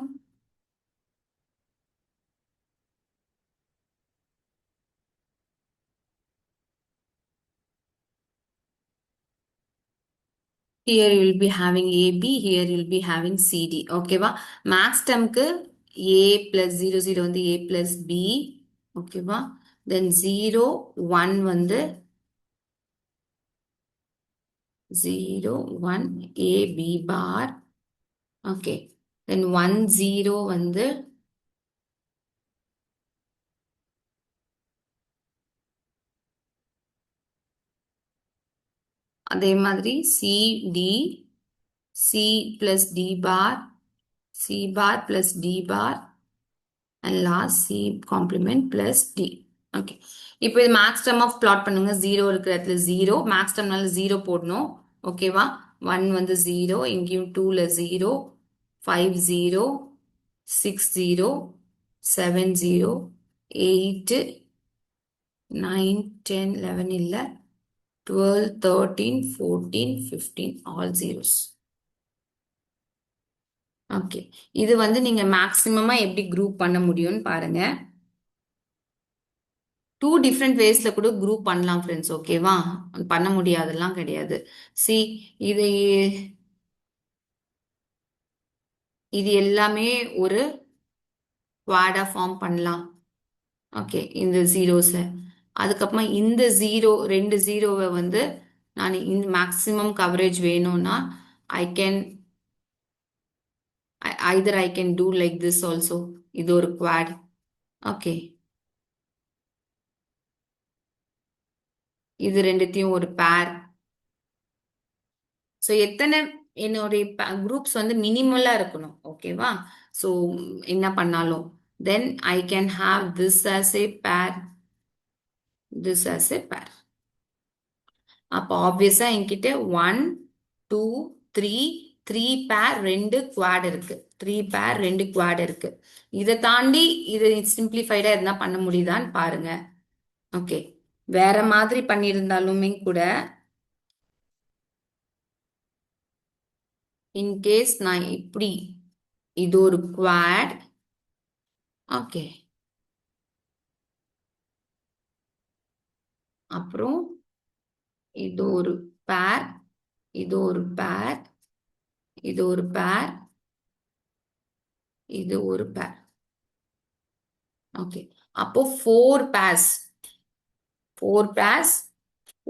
here you will be having AB, here you will be having CD. ஓகேவா? மேக்ஸ் டேர்ம்க்கு A plus 0 0 வந்து A plus B. ஓகேவா? then 0 1 வந்து 0 1 A B bar. okay, then 1 0 வந்து அதே மாதிரி C D, C plus D bar, C bar plus D bar, and last C complement plus D. Okay, இப்போ இது மேக்ஸ் டேர்ம் ஆஃப் பிளாட் பண்ணுங்க. 0 இருக்கிற இடத்துல 0, மேக்ஸ் டேர்ம்னால 0 போடணும். ஓகேவா? 1 வந்து 0, இங்கேயும் 2ல 0, 5 0, 6 0, 7 0, 8 9 10 11 இல்ல, 12 13 14 15 ஆல் ஜீரோஸ். ஓகே, இது வந்து நீங்க மேக்ஸிமமா எப்படி குரூப் பண்ண முடியும்னு பாருங்க. 2 டிஃப்ரெண்ட் வேஸ்ல கூட குரூப் பண்ணலாம் ஃப்ரெண்ட்ஸ். ஓகேவா? பண்ண முடியாதெல்லாம் கிடையாது. சி, இது இது எல்லாமே ஒரு குவாடா ஃபார்ம் பண்ணலாம். ஓகே, இந்த ஜீரோஸை அதுக்கப்புறமா இந்த ஜீரோ 2 ஜீரோவை வந்து நான் இந்த மேக்ஸிமம் கவரேஜ் வேணும்னா I can either I can do like this also. இது ஒரு quad. ஓகே, இது ரெண்டுத்தையும் ஒரு பேர். ஸோ எத்தனை என்னுடைய குரூப்ஸ் வந்து மினிமலா இருக்கணும். ஓகேவா? ஸோ என்ன பண்ணாலும் then I can have this as a pair, this as a பேர். அப்போ ஆப்வியஸா என்கிட்ட 1 2 3 3 பேர் 2 குவாட் இருக்கு. 3 பேர் 2 குவாட் இருக்கு. இதை தாண்டி இது சிம்பிளிஃபைடா இருந்தா பண்ண முடியுதான்னு பாருங்க. ஓகே, வேற மாதிரி பண்ணியிருந்தாலுமே கூட இன்கேஸ் நான் இப்படி இது ஒரு குவாட். ஓகே, அப்புறம் இது ஒரு பேர், இது ஒரு பேர், இது ஒரு பேர், இது ஒரு பேர். ஓகே, அப்போ 4 பேர்ஸ், 4 பேர்ஸ்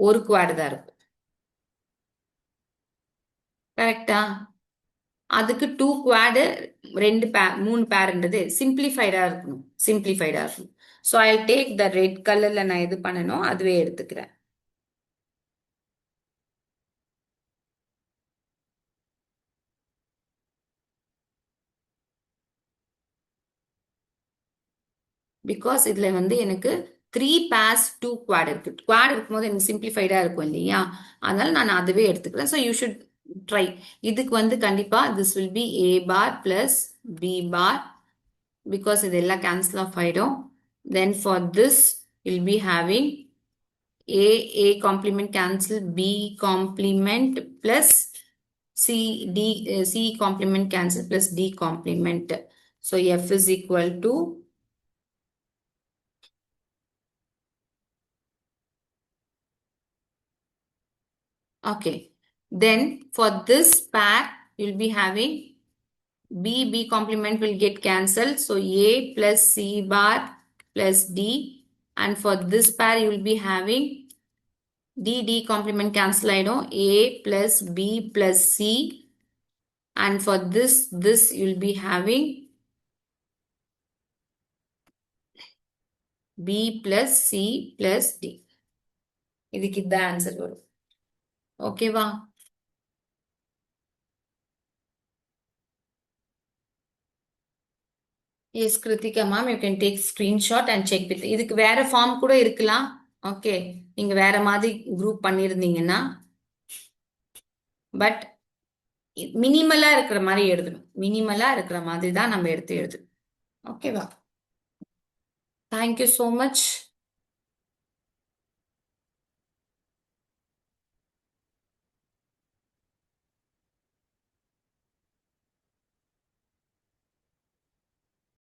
ஒரு குவாட் தான் இருக்கும். கரெக்டா? அதுக்கு 2 குவாடு 2 பேர் 3 பேர்ன்றது சிம்பிளிஃபைடா இருக்கணும். சிம்பிளிஃபைடா இருக்கணும். So I take the red கலர்ல நான் எது பண்ணணும் அதுவே எடுத்துக்கிறேன். பிகாஸ் இதுல வந்து எனக்கு 3 பேர்ஸ் 2 குவாட் இருக்கு. குவாட் இருக்கும்போது எனக்கு சிம்பிளிஃபைடா இருக்கும் இல்லையா? அதனால நான் அதுவே எடுத்துக்கிறேன். So you should try. இதுக்கு வந்து கண்டிப்பா this will be A bar plus B bar, because இதெல்லாம் கேன்சல் ஆஃப் ஆயிடும். Then for this will be having a complement cancel, b complement plus c d c complement cancel plus d complement. So f is equal to okay. Then for this pair you'll be having b complement will get cancelled. So a plus c bar plus d, and for this pair you will be having d complement cancel ஆயிடும். a plus b plus c, and for this you'll be having b plus c plus d. இதுக்கு இதான் ஆன்சர் வரும். ஓகேவா? Yes Krithika ma'am, you can take screenshot and check with. இதுக்கு வேற ஃபார்ம் கூட இருக்கலாம். ஓகே, நீங்க வேற மாதிரி குரூப் பண்ணியிருந்தீங்கன்னா, பட் மினிமலா இருக்கிற மாதிரி எழுதணும். மினிமலா இருக்கிற மாதிரி தான் நம்ம எடுத்து எழுதணும். ஓகேவா? Thank you so much.